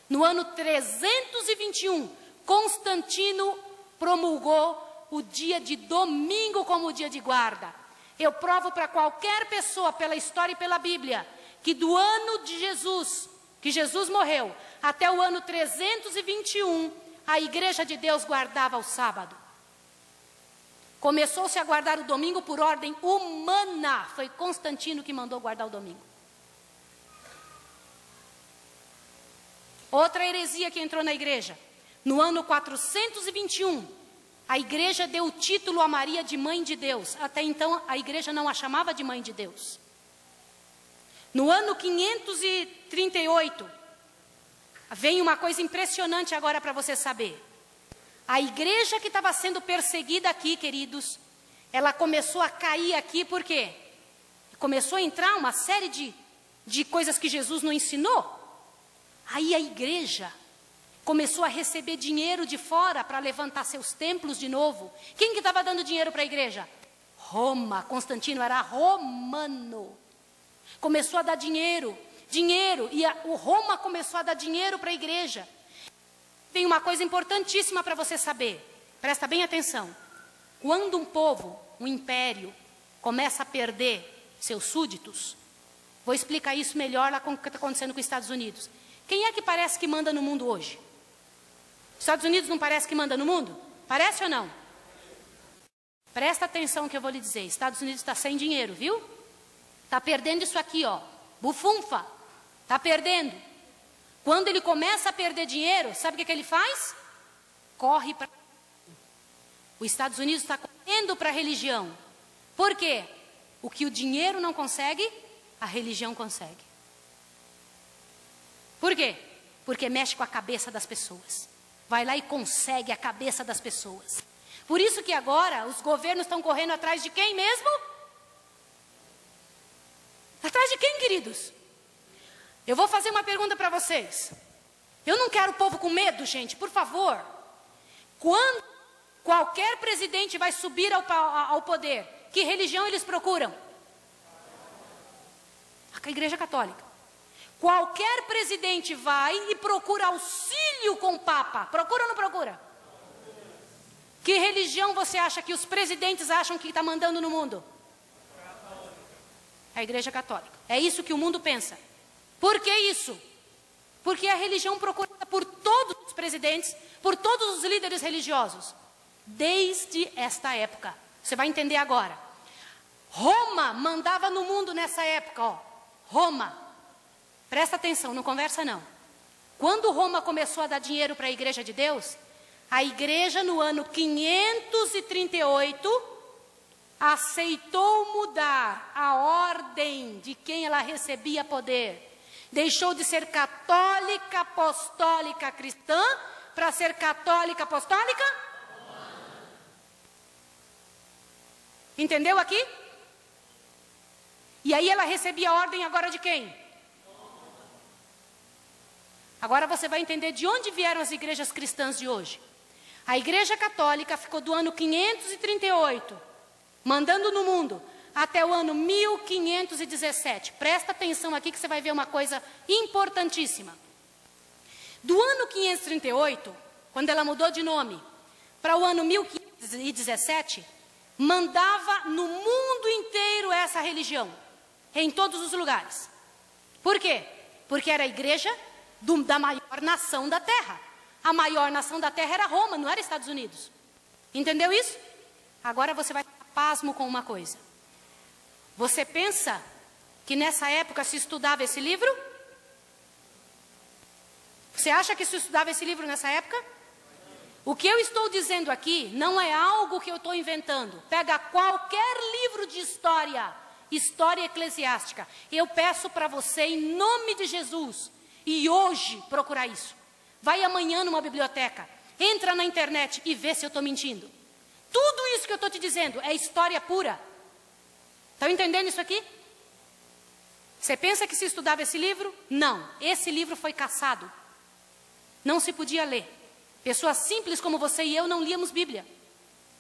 No ano 321, Constantino promulgou o dia de domingo como dia de guarda. Eu provo para qualquer pessoa, pela história e pela Bíblia, que do ano de Jesus, que Jesus morreu, até o ano 321, a igreja de Deus guardava o sábado. Começou-se a guardar o domingo por ordem humana. Foi Constantino que mandou guardar o domingo. Outra heresia que entrou na igreja. No ano 421, a igreja deu o título a Maria de Mãe de Deus. Até então, a igreja não a chamava de Mãe de Deus. No ano 538, vem uma coisa impressionante agora para você saber. A igreja que estava sendo perseguida aqui, queridos, ela começou a cair aqui, por quê? Começou a entrar uma série de coisas que Jesus não ensinou. Aí a igreja começou a receber dinheiro de fora para levantar seus templos de novo. Quem que estava dando dinheiro para a igreja? Roma. Constantino era romano. Começou a dar dinheiro, e o Roma começou a dar dinheiro para a igreja. Tem uma coisa importantíssima para você saber. Presta bem atenção. Quando um povo, um império, começa a perder seus súditos, vou explicar isso melhor lá com o que está acontecendo com os Estados Unidos. Quem é que parece que manda no mundo hoje? Estados Unidos não parece que manda no mundo? Parece ou não? Presta atenção no que eu vou lhe dizer. Estados Unidos está sem dinheiro, viu? Está perdendo isso aqui, ó. Bufunfa. Está perdendo. Quando ele começa a perder dinheiro, sabe o que ele faz? Corre para... Os Estados Unidos está correndo para a religião. Por quê? O que o dinheiro não consegue, a religião consegue. Por quê? Porque mexe com a cabeça das pessoas. Vai lá e consegue a cabeça das pessoas. Por isso que agora os governos estão correndo atrás de quem mesmo? Atrás de quem, queridos? Eu vou fazer uma pergunta para vocês. Eu não quero o povo com medo, gente, por favor. Quando qualquer presidente vai subir ao poder, que religião eles procuram? A Igreja Católica. Qualquer presidente vai e procura auxílio com o Papa. Procura ou não procura? Que religião você acha que os presidentes acham que está mandando no mundo? A Igreja Católica. É isso que o mundo pensa. Por que isso? Porque a religião procurada por todos os presidentes, por todos os líderes religiosos, desde esta época. Você vai entender agora. Roma mandava no mundo nessa época, ó. Roma. Presta atenção, não conversa não. Quando Roma começou a dar dinheiro para a Igreja de Deus, a igreja no ano 538 aceitou mudar a ordem de quem ela recebia poder. Deixou de ser católica, apostólica, cristã, para ser católica, apostólica? Entendeu aqui? E aí ela recebia a ordem agora de quem? Agora você vai entender de onde vieram as igrejas cristãs de hoje. A Igreja Católica ficou do ano 538, mandando no mundo, até o ano 1517. Presta atenção aqui que você vai ver uma coisa importantíssima. Do ano 538, quando ela mudou de nome, para o ano 1517, mandava no mundo inteiro essa religião, em todos os lugares. Por quê? Porque era a igreja da maior nação da terra. A maior nação da terra era Roma, não era Estados Unidos. Entendeu isso? Agora você vai ficar pasmo com uma coisa. Você pensa que nessa época se estudava esse livro? Você acha que se estudava esse livro nessa época? O que eu estou dizendo aqui não é algo que eu estou inventando. Pega qualquer livro de história, história eclesiástica. Eu peço para você, em nome de Jesus, e hoje procurar isso. Vai amanhã numa biblioteca, entra na internet e vê se eu estou mentindo. Tudo isso que eu estou te dizendo é história pura. Estão entendendo isso aqui? Você pensa que se estudava esse livro? Não, esse livro foi caçado. Não se podia ler. Pessoas simples como você e eu não líamos Bíblia.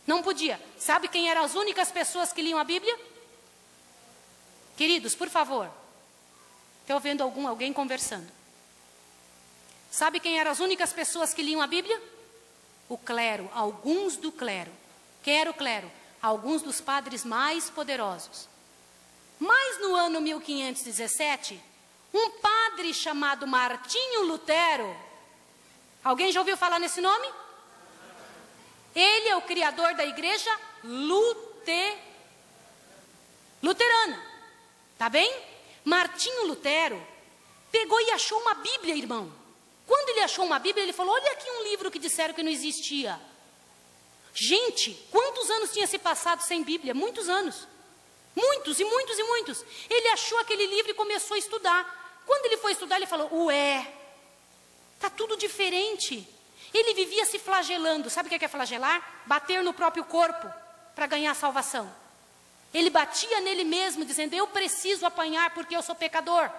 Não podia. Sabe quem eram as únicas pessoas que liam a Bíblia? Queridos, por favor. Estou vendo alguém conversando. Sabe quem eram as únicas pessoas que liam a Bíblia? O clero, alguns do clero. Quem era o clero? Alguns dos padres mais poderosos. Mas no ano 1517, um padre chamado Martinho Lutero, alguém já ouviu falar nesse nome? Ele é o criador da igreja luterana. Tá bem? Martinho Lutero pegou e achou uma Bíblia, irmão. Quando ele achou uma Bíblia, ele falou, olha aqui um livro que disseram que não existia. Gente, quantos anos tinha se passado sem Bíblia? Muitos anos. Muitos e muitos e muitos. Ele achou aquele livro e começou a estudar. Quando ele foi estudar, ele falou, ué, tá tudo diferente. Ele vivia se flagelando. Sabe o que é flagelar? Bater no próprio corpo para ganhar salvação. Ele batia nele mesmo, dizendo, eu preciso apanhar porque eu sou pecador.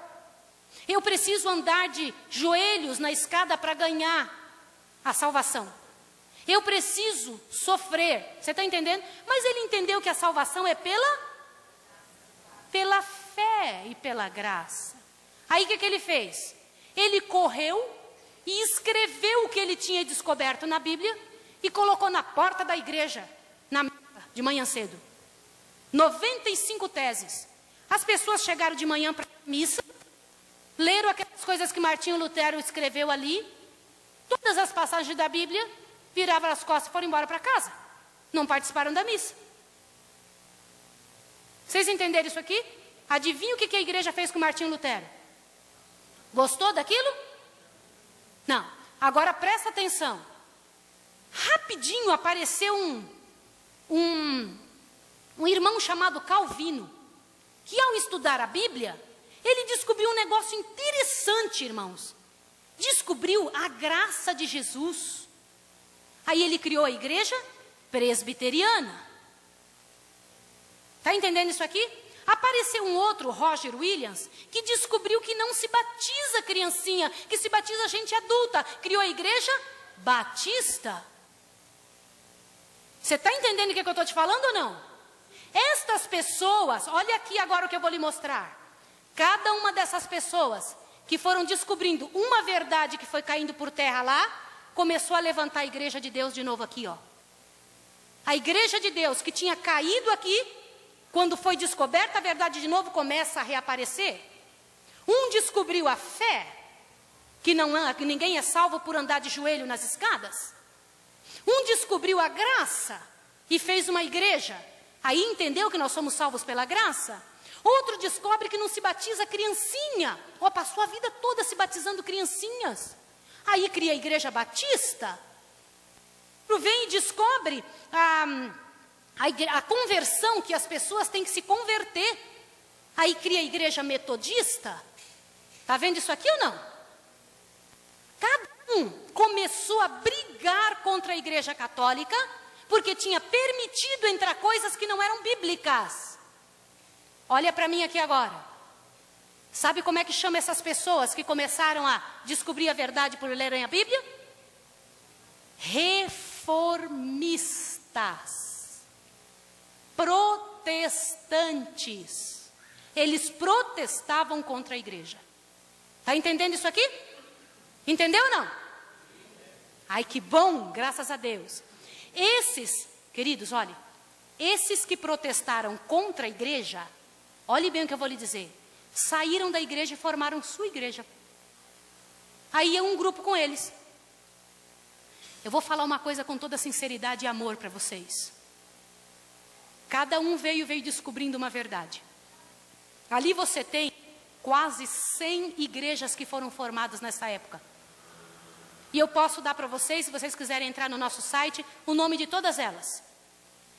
Eu preciso andar de joelhos na escada para ganhar a salvação. Eu preciso sofrer. Você está entendendo? Mas ele entendeu que a salvação é pela fé e pela graça. Aí o que ele fez? Ele correu e escreveu o que ele tinha descoberto na Bíblia e colocou na porta da igreja, de manhã cedo. 95 teses. As pessoas chegaram de manhã para a missa, leram aquelas coisas que Martinho Lutero escreveu ali, todas as passagens da Bíblia, viravam as costas e foram embora para casa. Não participaram da missa. Vocês entenderam isso aqui? Adivinha o que a igreja fez com Martinho Lutero? Gostou daquilo? Não. Agora presta atenção. Rapidinho apareceu um irmão chamado Calvino, que ao estudar a Bíblia, ele descobriu um negócio interessante, irmãos. Descobriu a graça de Jesus. Aí ele criou a igreja presbiteriana. Está entendendo isso aqui? Apareceu um outro, Roger Williams, que descobriu que não se batiza criancinha, que se batiza gente adulta. Criou a igreja batista. Você está entendendo o que eu estou te falando ou não? Estas pessoas, olha aqui agora o que eu vou lhe mostrar. Cada uma dessas pessoas que foram descobrindo uma verdade que foi caindo por terra lá, começou a levantar a igreja de Deus de novo aqui, ó. A igreja de Deus que tinha caído aqui, quando foi descoberta a verdade de novo, começa a reaparecer. Um descobriu a fé, que ninguém é salvo por andar de joelho nas escadas. Um descobriu a graça e fez uma igreja. Aí entendeu que nós somos salvos pela graça. Outro descobre que não se batiza criancinha. Ó, passou a vida toda se batizando criancinhas. Aí cria a igreja batista. Vem e descobre a conversão, que as pessoas têm que se converter. Aí cria a igreja metodista. Está vendo isso aqui ou não? Cada um começou a brigar contra a igreja católica, porque tinha permitido entrar coisas que não eram bíblicas. Olha para mim aqui agora. Sabe como é que chama essas pessoas que começaram a descobrir a verdade por lerem a Bíblia? Reformistas. Protestantes. Eles protestavam contra a igreja. Está entendendo isso aqui? Entendeu ou não? Ai, que bom, graças a Deus. Esses, queridos, olhem, esses que protestaram contra a igreja, olhe bem o que eu vou lhe dizer, saíram da igreja e formaram sua igreja. Aí é um grupo com eles. Eu vou falar uma coisa com toda sinceridade e amor para vocês. Cada um veio descobrindo uma verdade. Ali você tem quase 100 igrejas que foram formadas nessa época. E eu posso dar para vocês, se vocês quiserem entrar no nosso site, o nome de todas elas.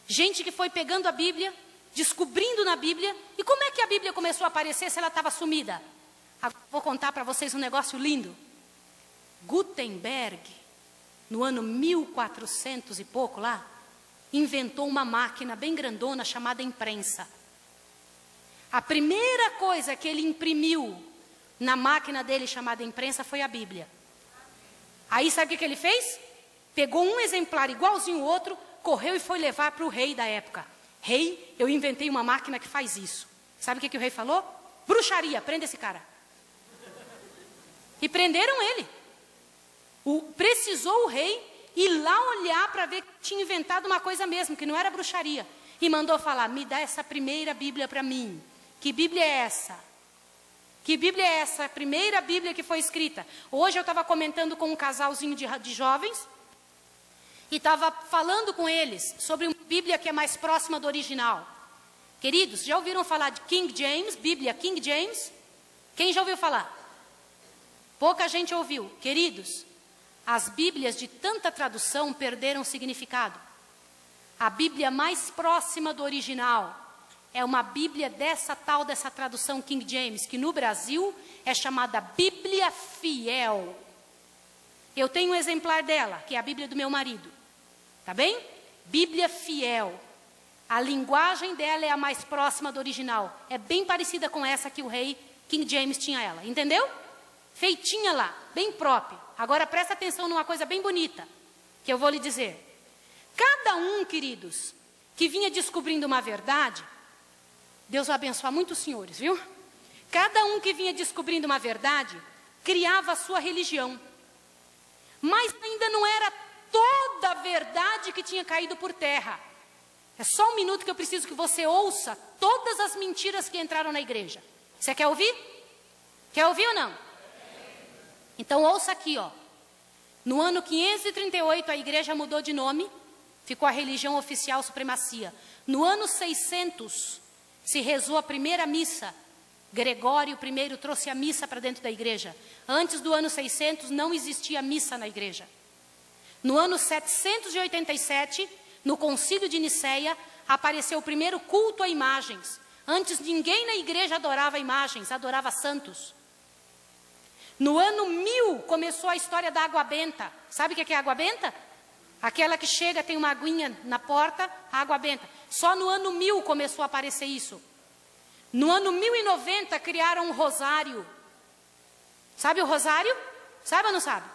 Gente que foi pegando a Bíblia, descobrindo na Bíblia. E como é que a Bíblia começou a aparecer se ela estava sumida? Agora vou contar para vocês um negócio lindo. Gutenberg, no ano 1400 e pouco lá, inventou uma máquina bem grandona chamada imprensa. A primeira coisa que ele imprimiu na máquina dele chamada imprensa foi a Bíblia. Aí sabe o que ele fez? Pegou um exemplar igualzinho ao outro, correu e foi levar para o rei da época. Rei, eu inventei uma máquina que faz isso. Sabe o que o rei falou? Bruxaria, prenda esse cara. E prenderam ele. Precisou o rei ir lá olhar para ver que tinha inventado uma coisa mesmo, que não era bruxaria. E mandou falar, me dá essa primeira Bíblia para mim. Que Bíblia é essa? Que Bíblia é essa? A primeira Bíblia que foi escrita. Hoje eu estava comentando com um casalzinho de jovens. E estava falando com eles sobre uma Bíblia que é mais próxima do original. Queridos, já ouviram falar de King James? Bíblia King James? Quem já ouviu falar? Pouca gente ouviu. Queridos, as Bíblias de tanta tradução perderam significado. A Bíblia mais próxima do original é uma Bíblia dessa tradução King James, que no Brasil é chamada Bíblia Fiel. Eu tenho um exemplar dela, que é a Bíblia do meu marido. Tá bem? Bíblia Fiel. A linguagem dela é a mais próxima do original. É bem parecida com essa que o rei King James tinha ela. Entendeu? Feitinha lá, bem própria. Agora presta atenção numa coisa bem bonita, que eu vou lhe dizer. Cada um, queridos, que vinha descobrindo uma verdade, Deus vai abençoar muitos senhores, viu? Cada um que vinha descobrindo uma verdade, criava a sua religião. Mas ainda não era toda a verdade que tinha caído por terra. É só um minuto que eu preciso que você ouça todas as mentiras que entraram na igreja. Você quer ouvir? Quer ouvir ou não? Então ouça aqui, ó. No ano 538 a igreja mudou de nome, ficou a religião oficial supremacia. No ano 600 se rezou a primeira missa. Gregório I trouxe a missa para dentro da igreja. Antes do ano 600 não existia missa na igreja. No ano 787, no concílio de Nicéia, apareceu o primeiro culto a imagens. Antes ninguém na igreja adorava imagens, adorava santos. No ano 1000 começou a história da água benta. Sabe o que é água benta? Aquela que chega, tem uma aguinha na porta, água benta. Só no ano 1000 começou a aparecer isso. No ano 1090 criaram um rosário. Sabe o rosário? Sabe ou não sabe?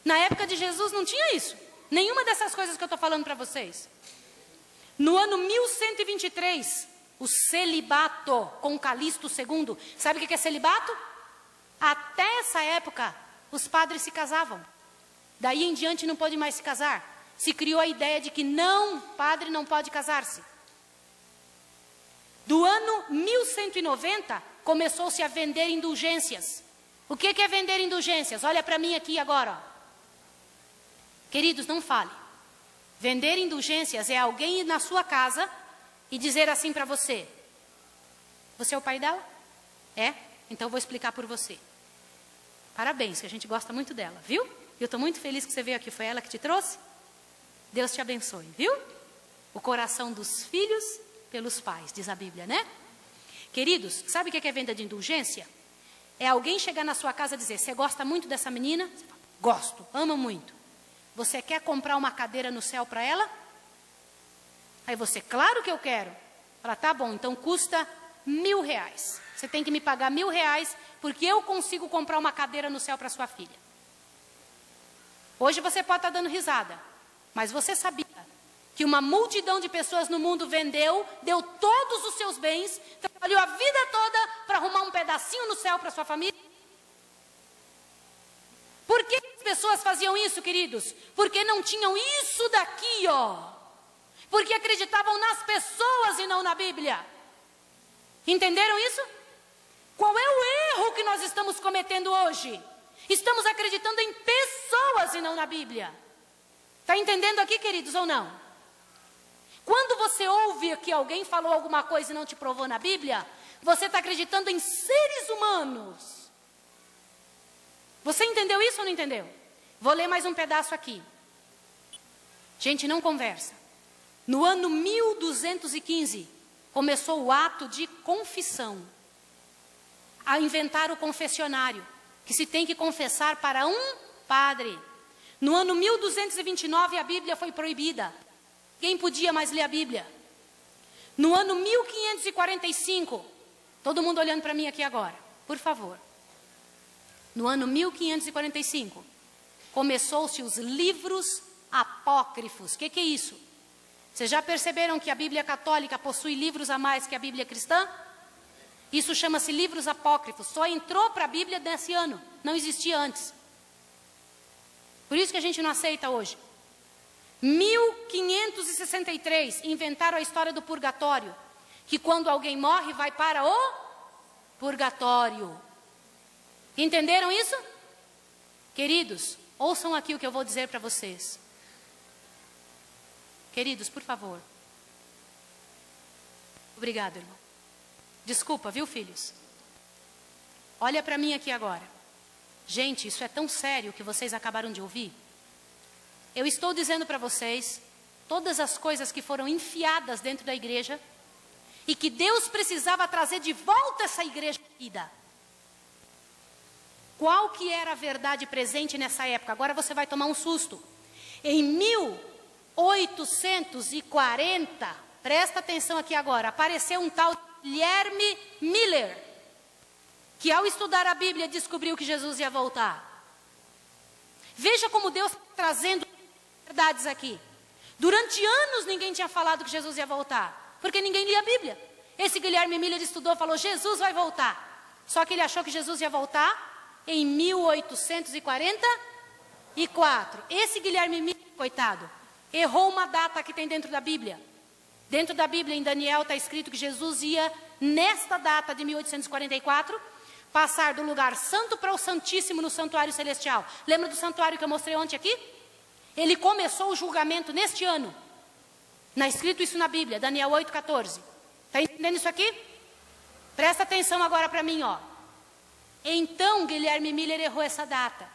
Na época de Jesus não tinha isso. Nenhuma dessas coisas que eu estou falando para vocês. No ano 1123, o celibato com Calixto II. Sabe o que é celibato? Até essa época, os padres se casavam. Daí em diante não pode mais se casar. Se criou a ideia de que padre não pode casar-se. Do ano 1190, começou-se a vender indulgências. O que é vender indulgências? Olha para mim aqui agora. Ó. Queridos, não fale. Vender indulgências é alguém ir na sua casa e dizer assim para você: você é o pai dela? É? Então eu vou explicar por você. Parabéns, que a gente gosta muito dela, viu? Eu estou muito feliz que você veio aqui. Foi ela que te trouxe? Deus te abençoe, viu? O coração dos filhos pelos pais, diz a Bíblia, né? Queridos, sabe o que é venda de indulgência? É alguém chegar na sua casa e dizer: você gosta muito dessa menina? Você fala: gosto, amo muito. Você quer comprar uma cadeira no céu para ela? Aí você: claro que eu quero. Fala: tá bom, então custa R$1.000. Você tem que me pagar R$1.000 porque eu consigo comprar uma cadeira no céu para sua filha. Hoje você pode estar dando risada, mas você sabia que uma multidão de pessoas no mundo deu todos os seus bens, trabalhou a vida toda para arrumar um pedacinho no céu para sua família? Por que as pessoas faziam isso, queridos? Porque não tinham isso daqui, ó. Porque acreditavam nas pessoas e não na Bíblia. Entenderam isso? Qual é o erro que nós estamos cometendo hoje? Estamos acreditando em pessoas e não na Bíblia. Está entendendo aqui, queridos, ou não? Quando você ouve que alguém falou alguma coisa e não te provou na Bíblia, Você está acreditando em seres humanos. Você entendeu isso ou não entendeu? Vou ler mais um pedaço aqui. Gente, não conversa. No ano 1215, começou o ato de confissão. A inventar o confessionário, que se tem que confessar para um padre. No ano 1229, a Bíblia foi proibida. Quem podia mais ler a Bíblia? No ano 1545, todo mundo olhando para mim aqui agora, por favor. No ano 1545, começou-se os livros apócrifos. O que é isso? Vocês já perceberam que a Bíblia católica possui livros a mais que a Bíblia cristã? Isso chama-se livros apócrifos. Só entrou para a Bíblia nesse ano. Não existia antes. Por isso que a gente não aceita hoje. 1563, inventaram a história do purgatório. Que quando alguém morre, vai para o purgatório. Entenderam isso? Queridos, ouçam aqui o que eu vou dizer para vocês. Queridos, por favor. Obrigado, irmão. Desculpa, viu, filhos? Olha para mim aqui agora. Gente, isso é tão sério que vocês acabaram de ouvir. Eu estou dizendo para vocês todas as coisas que foram enfiadas dentro da igreja e que Deus precisava trazer de volta essa igreja vida. Qual que era a verdade presente nessa época? Agora você vai tomar um susto. Em 1840, presta atenção aqui agora, apareceu um tal Guilherme Miller, que ao estudar a Bíblia descobriu que Jesus ia voltar. Veja como Deus está trazendo verdades aqui. Durante anos ninguém tinha falado que Jesus ia voltar, porque ninguém lia a Bíblia. Esse Guilherme Miller estudou, falou, Jesus vai voltar. Só que ele achou que Jesus ia voltar em 1844. Esse Guilherme Miller, coitado, errou uma data que tem dentro da Bíblia. Dentro da Bíblia, em Daniel, está escrito que Jesus ia, nesta data de 1844, passar do lugar santo para o santíssimo no santuário celestial. Lembra do santuário que eu mostrei ontem aqui? Ele começou o julgamento neste ano. Está escrito isso na Bíblia, Daniel 8,14. Está entendendo isso aqui? Presta atenção agora para mim, ó. Então, Guilherme Miller errou essa data.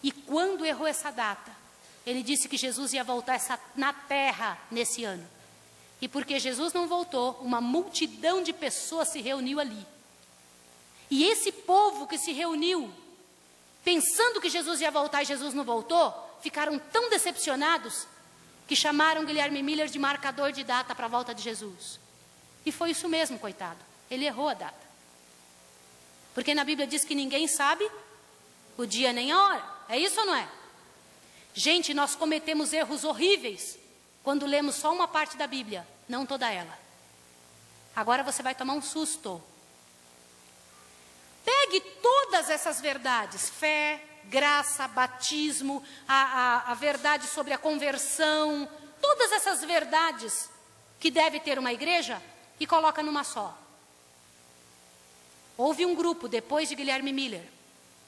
E quando errou essa data, ele disse que Jesus ia voltar na terra nesse ano. E porque Jesus não voltou, uma multidão de pessoas se reuniu ali. E esse povo que se reuniu, pensando que Jesus ia voltar e Jesus não voltou, ficaram tão decepcionados que chamaram Guilherme Miller de marcador de data para a volta de Jesus. E foi isso mesmo, coitado. Ele errou a data. Porque na Bíblia diz que ninguém sabe o dia nem a hora. É isso ou não é? Gente, nós cometemos erros horríveis quando lemos só uma parte da Bíblia, não toda ela. Agora você vai tomar um susto. Pegue todas essas verdades, fé, graça, batismo, a verdade sobre a conversão, todas essas verdades que deve ter uma igreja e coloca numa só. Houve um grupo, depois de Guilherme Miller,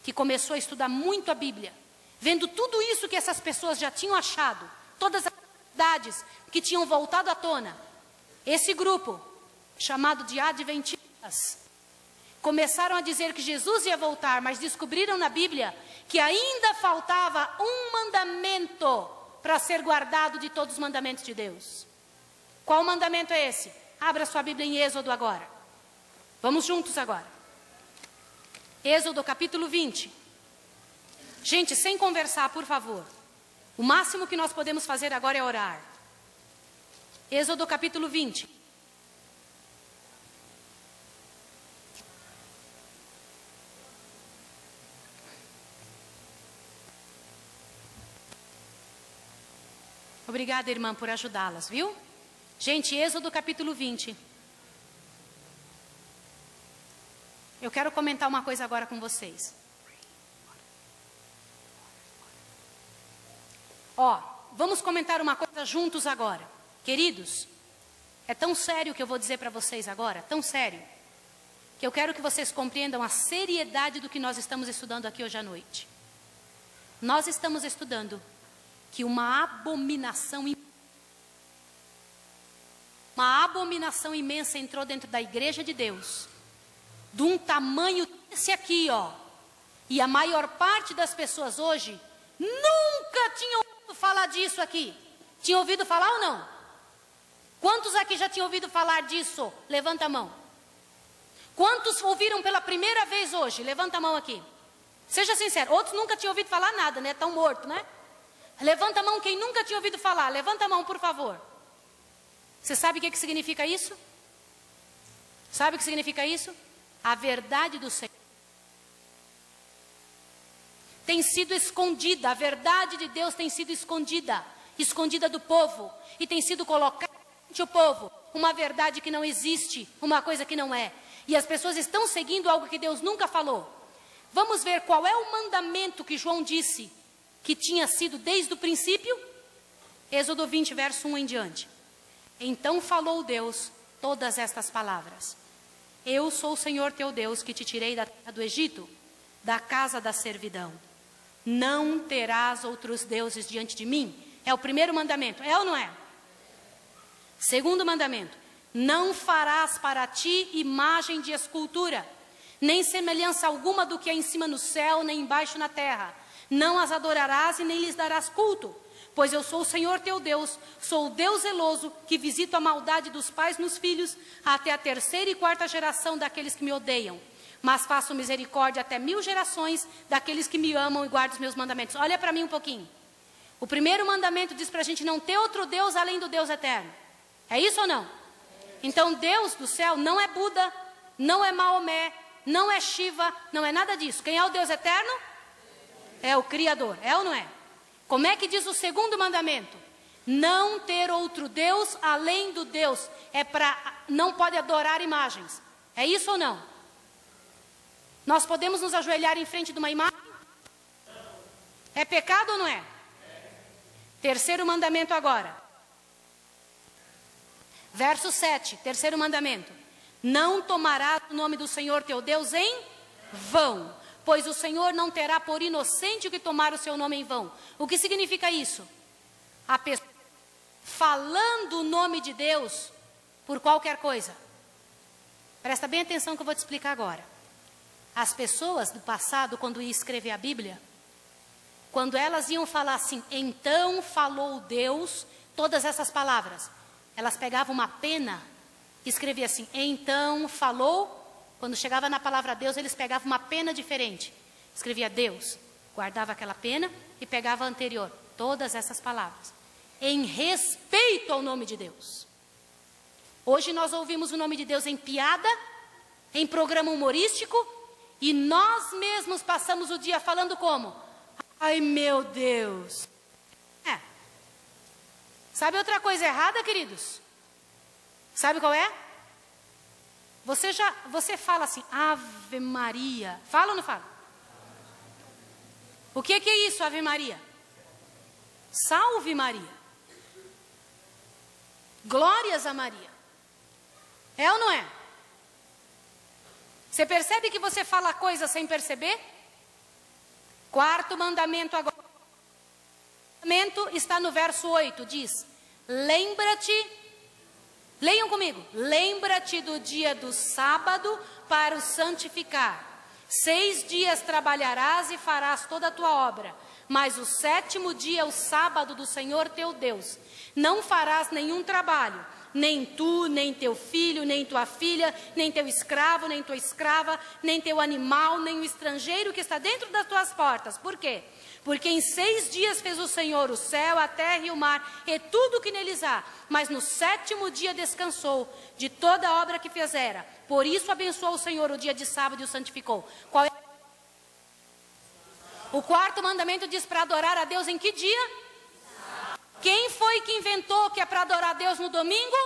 que começou a estudar muito a Bíblia, vendo tudo isso que essas pessoas já tinham achado, todas as verdades que tinham voltado à tona. Esse grupo, chamado de Adventistas, começaram a dizer que Jesus ia voltar, mas descobriram na Bíblia que ainda faltava um mandamento para ser guardado de todos os mandamentos de Deus. Qual mandamento é esse? Abra sua Bíblia em Êxodo agora. Vamos juntos agora. Êxodo capítulo 20. Gente, sem conversar, por favor. O máximo que nós podemos fazer agora é orar. Êxodo capítulo 20. Obrigada, irmã, por ajudá-las, viu? Gente, Êxodo capítulo 20. Eu quero comentar uma coisa agora com vocês. Ó, vamos comentar uma coisa juntos agora. Queridos, é tão sério o que eu vou dizer para vocês agora, tão sério, que eu quero que vocês compreendam a seriedade do que nós estamos estudando aqui hoje à noite. Nós estamos estudando que uma abominação uma abominação imensa entrou dentro da igreja de Deus, de um tamanho desse aqui, ó. E a maior parte das pessoas hoje nunca tinham ouvido falar disso aqui. Tinha ouvido falar ou não? Quantos aqui já tinham ouvido falar disso? Levanta a mão. Quantos ouviram pela primeira vez hoje? Levanta a mão aqui. Seja sincero, outros nunca tinham ouvido falar nada, né? Estão mortos, né? Levanta a mão quem nunca tinha ouvido falar. Levanta a mão, por favor. Você sabe o que significa isso? Sabe o que significa isso? A verdade do Senhor tem sido escondida. A verdade de Deus tem sido escondida. Escondida do povo. E tem sido colocada entre o povo. Uma verdade que não existe. Uma coisa que não é. E as pessoas estão seguindo algo que Deus nunca falou. Vamos ver qual é o mandamento que João disse que tinha sido desde o princípio? Êxodo 20, verso 1 em diante. Então falou Deus todas estas palavras. Eu sou o Senhor teu Deus que te tirei da terra do Egito, da casa da servidão. Não terás outros deuses diante de mim. É o primeiro mandamento, é ou não é? Segundo mandamento. Não farás para ti imagem de escultura, nem semelhança alguma do que é em cima no céu, nem embaixo na terra. Não as adorarás e nem lhes darás culto. Pois eu sou o Senhor teu Deus, sou o Deus zeloso, que visito a maldade dos pais nos filhos, até a 3ª e 4ª geração daqueles que me odeiam. Mas faço misericórdia até 1000 gerações daqueles que me amam e guardam os meus mandamentos. Olha para mim um pouquinho. O primeiro mandamento diz para a gente não ter outro Deus além do Deus eterno. É isso ou não? Então Deus do céu não é Buda, não é Maomé, não é Shiva, não é nada disso. Quem é o Deus eterno? É o Criador, é ou não é? Como é que diz o segundo mandamento? Não ter outro Deus além do Deus. É para não pode adorar imagens. É isso ou não? Nós podemos nos ajoelhar em frente de uma imagem? É pecado ou não é? Terceiro mandamento agora. Verso 7, terceiro mandamento. Não tomarás o nome do Senhor teu Deus em vão, pois o Senhor não terá por inocente o que tomar o seu nome em vão. O que significa isso? A pessoa falando o nome de Deus por qualquer coisa. Presta bem atenção que eu vou te explicar agora. As pessoas do passado, quando iam escrever a Bíblia, quando elas iam falar assim, então falou Deus, todas essas palavras, elas pegavam uma pena e escreviam assim, então falou. Quando chegava na palavra Deus, eles pegavam uma pena diferente. Escrevia Deus, guardava aquela pena e pegava a anterior. Todas essas palavras. Em respeito ao nome de Deus. Hoje nós ouvimos o nome de Deus em piada, em programa humorístico, e nós mesmos passamos o dia falando como? Ai meu Deus. Sabe outra coisa errada, queridos? Sabe qual é? Você fala assim, Ave Maria. Fala ou não fala? O que é isso, Ave Maria? Salve Maria. Glórias a Maria. É ou não é? Você percebe que você fala coisa sem perceber? Quarto mandamento agora. O mandamento está no verso 8, diz, lembra-te. Leiam comigo. Lembra-te do dia do sábado para o santificar. 6 dias trabalharás e farás toda a tua obra. Mas o 7º dia é o sábado do Senhor teu Deus. Não farás nenhum trabalho. Nem tu, nem teu filho, nem tua filha, nem teu escravo, nem tua escrava, nem teu animal, nem o estrangeiro que está dentro das tuas portas. Por quê? Porque em 6 dias fez o Senhor o céu, a terra e o mar, e tudo o que neles há. Mas no 7º dia descansou de toda a obra que fizera. Por isso abençoou o Senhor o dia de sábado e o santificou. Qual é? O quarto mandamento diz para adorar a Deus em que dia? Quem foi que inventou que é para adorar a Deus no domingo?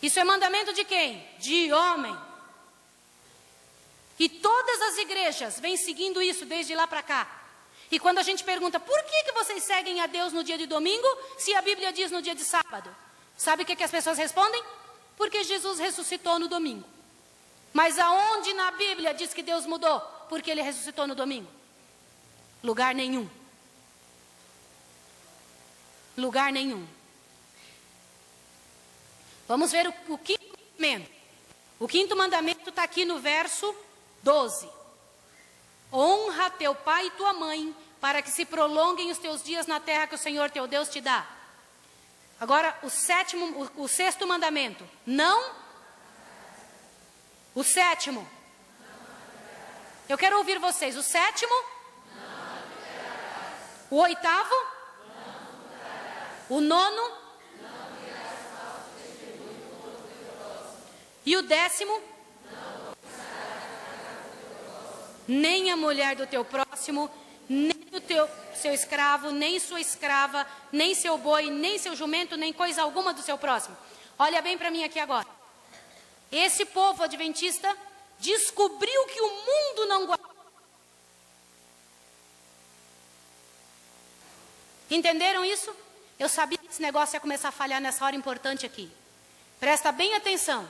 Isso é mandamento de quem? De homem. E todas as igrejas vêm seguindo isso desde lá para cá. E quando a gente pergunta, por que vocês seguem a Deus no dia de domingo, se a Bíblia diz no dia de sábado? Sabe o que as pessoas respondem? Porque Jesus ressuscitou no domingo. Mas aonde na Bíblia diz que Deus mudou? Porque Ele ressuscitou no domingo? Lugar nenhum. Lugar nenhum. Vamos ver o quinto mandamento. O quinto mandamento está aqui no verso 12. Honra teu pai e tua mãe, para que se prolonguem os teus dias na terra que o Senhor teu Deus te dá. Agora, o sexto mandamento. Não. O sétimo. Eu quero ouvir vocês. O sétimo. O oitavo. O nono. E o décimo. Nem a mulher do teu próximo, nem o seu escravo, nem sua escrava, nem seu boi, nem seu jumento, nem coisa alguma do seu próximo. Olha bem para mim aqui agora. Esse povo adventista descobriu que o mundo não guarda. Entenderam isso? Eu sabia que esse negócio ia começar a falhar nessa hora importante aqui. Presta bem atenção.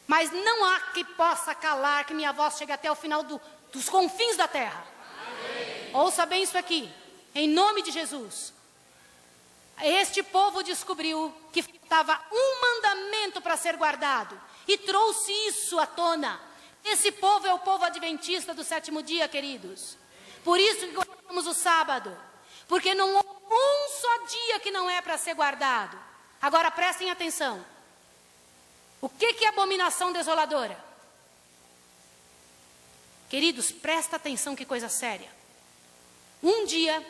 Mas não há que possa calar que minha voz chegue até o final dos confins da terra. Amém. Ouça bem isso aqui, em nome de Jesus. Este povo descobriu que faltava um mandamento para ser guardado e trouxe isso à tona. Esse povo é o povo adventista do sétimo dia, queridos. Por isso que guardamos o sábado, porque não há um só dia que não é para ser guardado. Agora prestem atenção. O que é abominação desoladora? Queridos, presta atenção, que coisa séria. Um dia,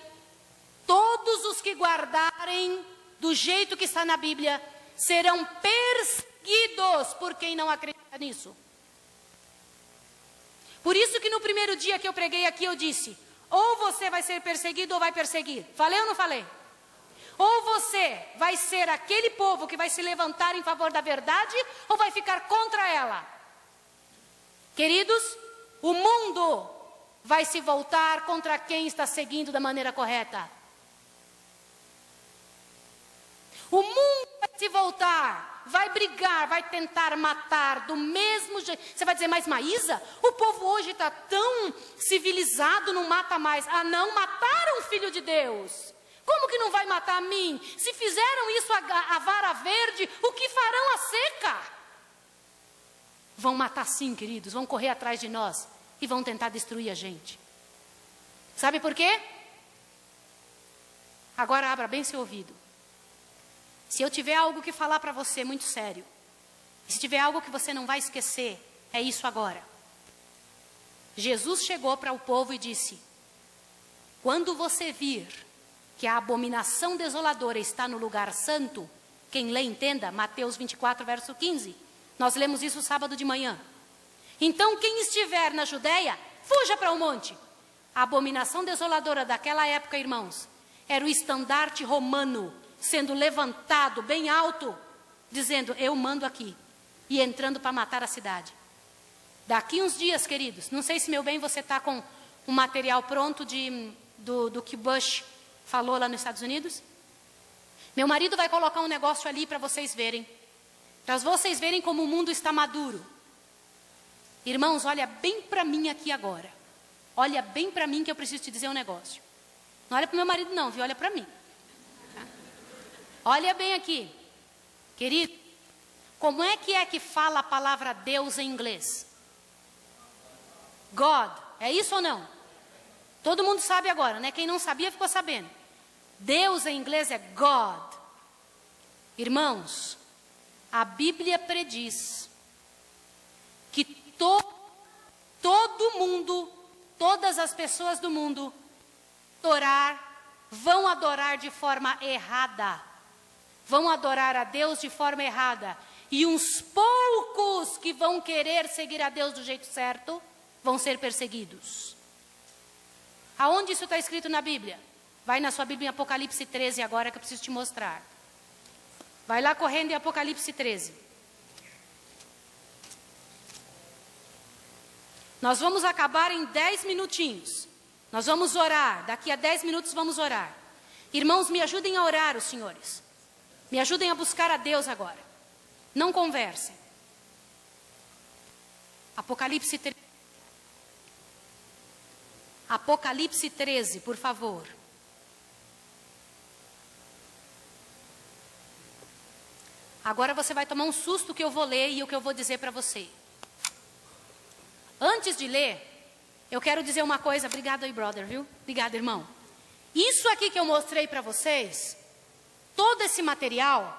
todos os que guardarem do jeito que está na Bíblia serão perseguidos por quem não acredita nisso. Por isso que no primeiro dia que eu preguei aqui eu disse, ou você vai ser perseguido ou vai perseguir. Falei ou não falei? Ou você vai ser aquele povo que vai se levantar em favor da verdade, ou vai ficar contra ela. Queridos, o mundo vai se voltar contra quem está seguindo da maneira correta. O mundo vai se voltar, vai brigar, vai tentar matar do mesmo jeito. Você vai dizer, mas Maísa, o povo hoje está tão civilizado, não mata mais. Ah não, mataram o Filho de Deus. Como que não vai matar a mim? Se fizeram isso a vara verde, o que farão a seca? Vão matar sim, queridos, vão correr atrás de nós e vão tentar destruir a gente. Sabe por quê? Agora abra bem seu ouvido. Se eu tiver algo que falar para você muito sério, se tiver algo que você não vai esquecer, é isso agora. Jesus chegou para o povo e disse, quando você vir que a abominação desoladora está no lugar santo, quem lê entenda, Mateus 24, verso 15. Nós lemos isso sábado de manhã. Então quem estiver na Judéia, fuja para o monte. A abominação desoladora daquela época, irmãos, era o estandarte romano sendo levantado bem alto, dizendo, eu mando aqui, e entrando para matar a cidade. Daqui uns dias, queridos, não sei se, meu bem, você está com um material pronto do que Bush falou lá nos Estados Unidos. Meu marido vai colocar um negócio ali para vocês verem. Para vocês verem como o mundo está maduro. Irmãos, olha bem para mim aqui agora. Olha bem para mim que eu preciso te dizer um negócio. Não olha para o meu marido não, viu? Olha para mim. Tá? Olha bem aqui. Querido, como é que fala a palavra Deus em inglês? God. É isso ou não? Todo mundo sabe agora, né? Quem não sabia ficou sabendo. Deus em inglês é God. Irmãos, a Bíblia prediz que todo mundo, todas as pessoas do mundo, vão adorar de forma errada. Vão adorar a Deus de forma errada. E uns poucos que vão querer seguir a Deus do jeito certo, vão ser perseguidos. Aonde isso está escrito na Bíblia? Vai na sua Bíblia em Apocalipse 13 agora que eu preciso te mostrar. Vai lá correndo em Apocalipse 13. Nós vamos acabar em 10 minutinhos. Nós vamos orar. Daqui a 10 minutos vamos orar. Irmãos, me ajudem a orar, os senhores. Me ajudem a buscar a Deus agora. Não conversem. Apocalipse 13. Apocalipse 13, por favor. Agora você vai tomar um susto que eu vou ler e o que eu vou dizer para você. Antes de ler, eu quero dizer uma coisa. Obrigado aí, brother, viu? Obrigado, irmão. Isso aqui que eu mostrei para vocês, todo esse material,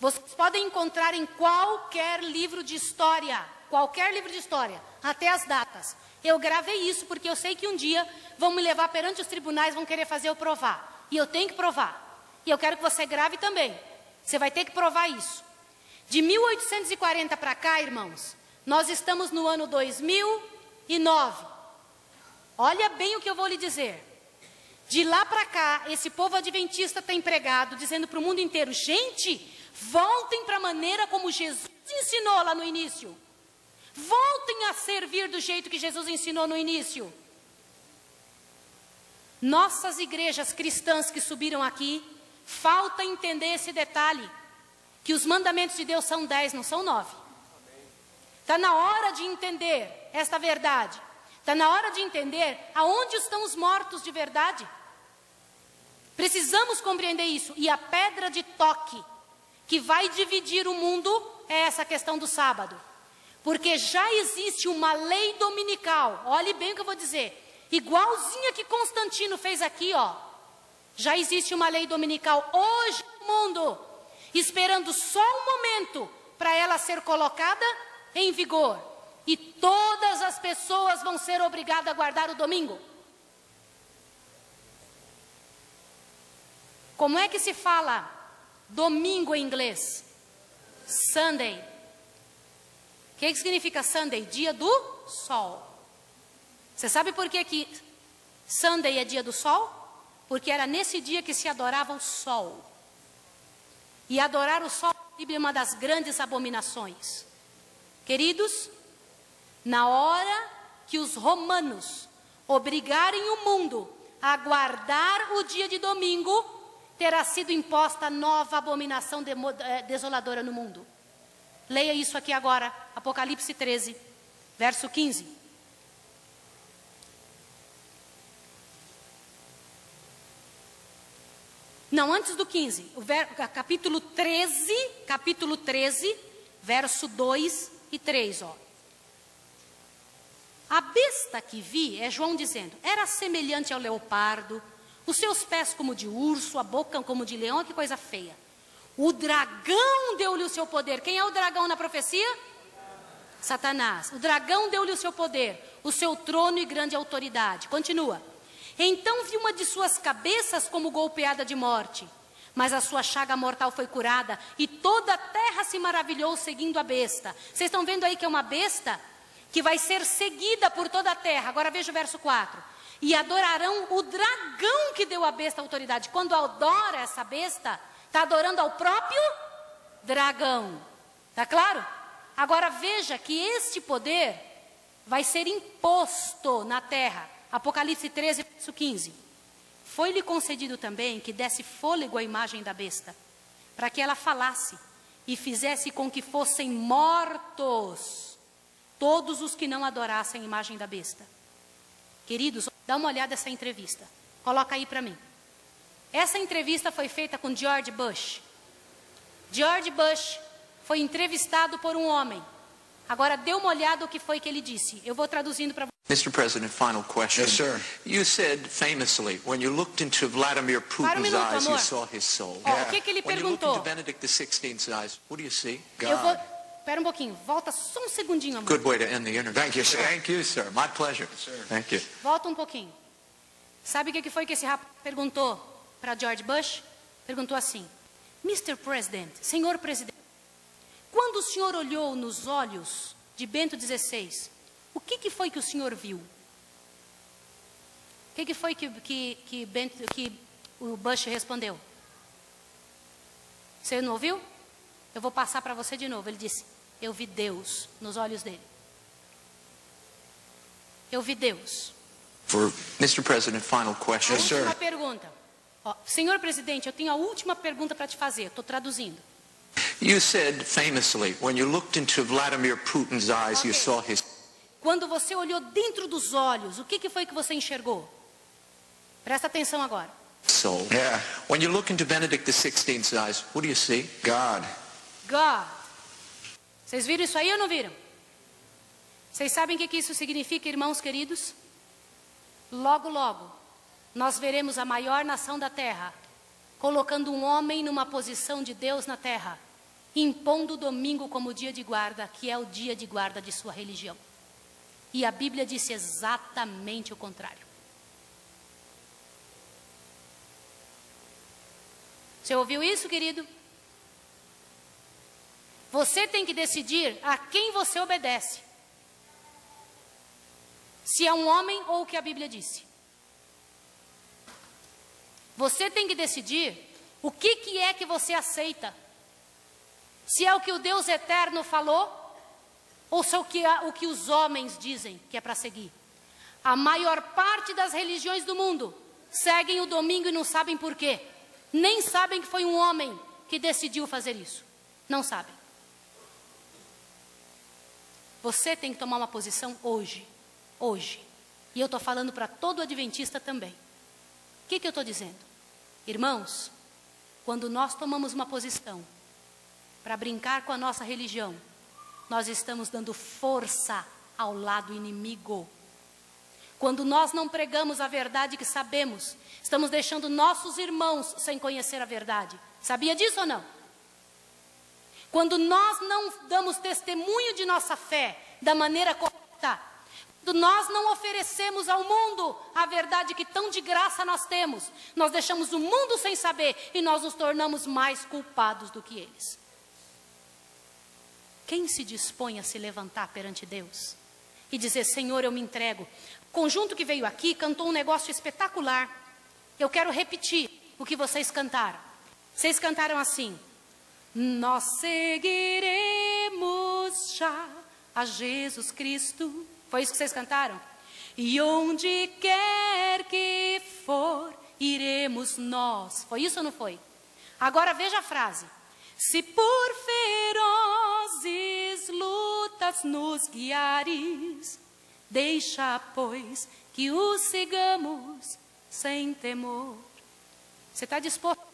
vocês podem encontrar em qualquer livro de história. Qualquer livro de história, até as datas. Eu gravei isso porque eu sei que um dia vão me levar perante os tribunais, vão querer fazer eu provar. E eu tenho que provar. E eu quero que você grave também. Você vai ter que provar isso. De 1840 para cá, irmãos, nós estamos no ano 2009. Olha bem o que eu vou lhe dizer. De lá para cá, esse povo adventista está empregado, dizendo para o mundo inteiro, gente, voltem para a maneira como Jesus ensinou lá no início. Voltem a servir do jeito que Jesus ensinou no início. Nossas igrejas cristãs que subiram aqui, falta entender esse detalhe, que os mandamentos de Deus são 10, não são 9. Está na hora de entender esta verdade. Está na hora de entender aonde estão os mortos de verdade. Precisamos compreender isso. E a pedra de toque que vai dividir o mundo é essa questão do sábado. Porque já existe uma lei dominical, olhe bem o que eu vou dizer, igualzinha que Constantino fez aqui, ó. Já existe uma lei dominical hoje no mundo, esperando só um momento para ela ser colocada em vigor. E todas as pessoas vão ser obrigadas a guardar o domingo. Como é que se fala domingo em inglês? Sunday. O que significa Sunday? Dia do sol. Você sabe por que Sunday é dia do sol? Porque era nesse dia que se adorava o sol. E adorar o sol é uma das grandes abominações. Queridos, na hora que os romanos obrigarem o mundo a guardar o dia de domingo, terá sido imposta nova abominação desoladora no mundo. Leia isso aqui agora, Apocalipse 13, verso 15. Não, antes do 15, capítulo 13, verso 2 e 3, ó. A besta que vi, é João dizendo, era semelhante ao leopardo, os seus pés como de urso, a boca como de leão, que coisa feia. O dragão deu-lhe o seu poder. Quem é o dragão na profecia? Satanás. O dragão deu-lhe o seu poder, o seu trono e grande autoridade. Continua. Então vi uma de suas cabeças como golpeada de morte, mas a sua chaga mortal foi curada, e toda a terra se maravilhou seguindo a besta. Vocês estão vendo aí que é uma besta que vai ser seguida por toda a terra. Agora veja o verso 4. E adorarão o dragão que deu à besta a autoridade. Quando adora essa besta, está adorando ao próprio dragão. Está claro? Agora veja que este poder vai ser imposto na terra. Apocalipse 13, verso 15. Foi-lhe concedido também que desse fôlego à imagem da besta, para que ela falasse e fizesse com que fossem mortos todos os que não adorassem a imagem da besta. Queridos, dá uma olhada nessa entrevista. Coloca aí para mim. Essa entrevista foi feita com George Bush. George Bush foi entrevistado por um homem. Agora dê uma olhada o que foi que ele disse. Eu vou traduzindo para você. Mr. President, final question. Yes, sir. You said famously, when you looked into Vladimir Putin's eyes, you saw his soul. Ó, o que ele When you looked perguntou? into Benedict XVI's eyes, what do you see? Eu vou... Espera um pouquinho, volta só um segundinho, amor. Good way to end the interview. Thank you, sir. Thank you, sir. My pleasure. Thank you. Volta um pouquinho. Sabe o que foi que esse rapaz perguntou para George Bush? Perguntou assim: Mr. President, senhor presidente, quando o senhor olhou nos olhos de Bento XVI, o que foi que o senhor viu? O que foi que o Bush respondeu? Você não ouviu? Eu vou passar para você de novo. Ele disse: eu vi Deus nos olhos dele. Eu vi Deus. For Mr. President, final question. Yes, sir. Última pergunta. Ó, senhor presidente, eu tenho a última pergunta para te fazer. Estou traduzindo. You said famously, when you looked into Vladimir Putin's eyes, you Okay. saw his Quando você olhou dentro dos olhos, o que foi que você enxergou? Presta atenção agora. soul. Yeah. When you look into Benedict XVI's eyes, what do you see? God. God. Vocês viram isso aí ou não viram? Vocês sabem o que isso significa, irmãos queridos? Logo, logo, nós veremos a maior nação da terra, colocando um homem numa posição de Deus na terra, impondo o domingo como dia de guarda, que é o dia de guarda de sua religião. E a Bíblia disse exatamente o contrário. Você ouviu isso, querido? Você tem que decidir a quem você obedece. Se é um homem ou o que a Bíblia disse. Você tem que decidir o que é que você aceita. Se é o que o Deus eterno falou, ou se é o que os homens dizem que é para seguir. A maior parte das religiões do mundo seguem o domingo e não sabem por quê. Nem sabem que foi um homem que decidiu fazer isso. Não sabem. Você tem que tomar uma posição hoje. Hoje. E eu estou falando para todo adventista também. O que eu estou dizendo? Irmãos, quando nós tomamos uma posição para brincar com a nossa religião, nós estamos dando força ao lado inimigo. Quando nós não pregamos a verdade que sabemos, estamos deixando nossos irmãos sem conhecer a verdade. Sabia disso ou não? Quando nós não damos testemunho de nossa fé da maneira correta, quando nós não oferecemos ao mundo a verdade que tão de graça nós temos, nós deixamos o mundo sem saber e nós nos tornamos mais culpados do que eles. Quem se dispõe a se levantar perante Deus e dizer, Senhor, eu me entrego? O conjunto que veio aqui cantou um negócio espetacular. Eu quero repetir o que vocês cantaram. Vocês cantaram assim: nós seguiremos já a Jesus Cristo. Foi isso que vocês cantaram? E onde quer que for, iremos nós. Foi isso ou não foi? Agora veja a frase. Se por ferozes lutas nos guiares, deixa, pois, que os sigamos sem temor. Você está disposto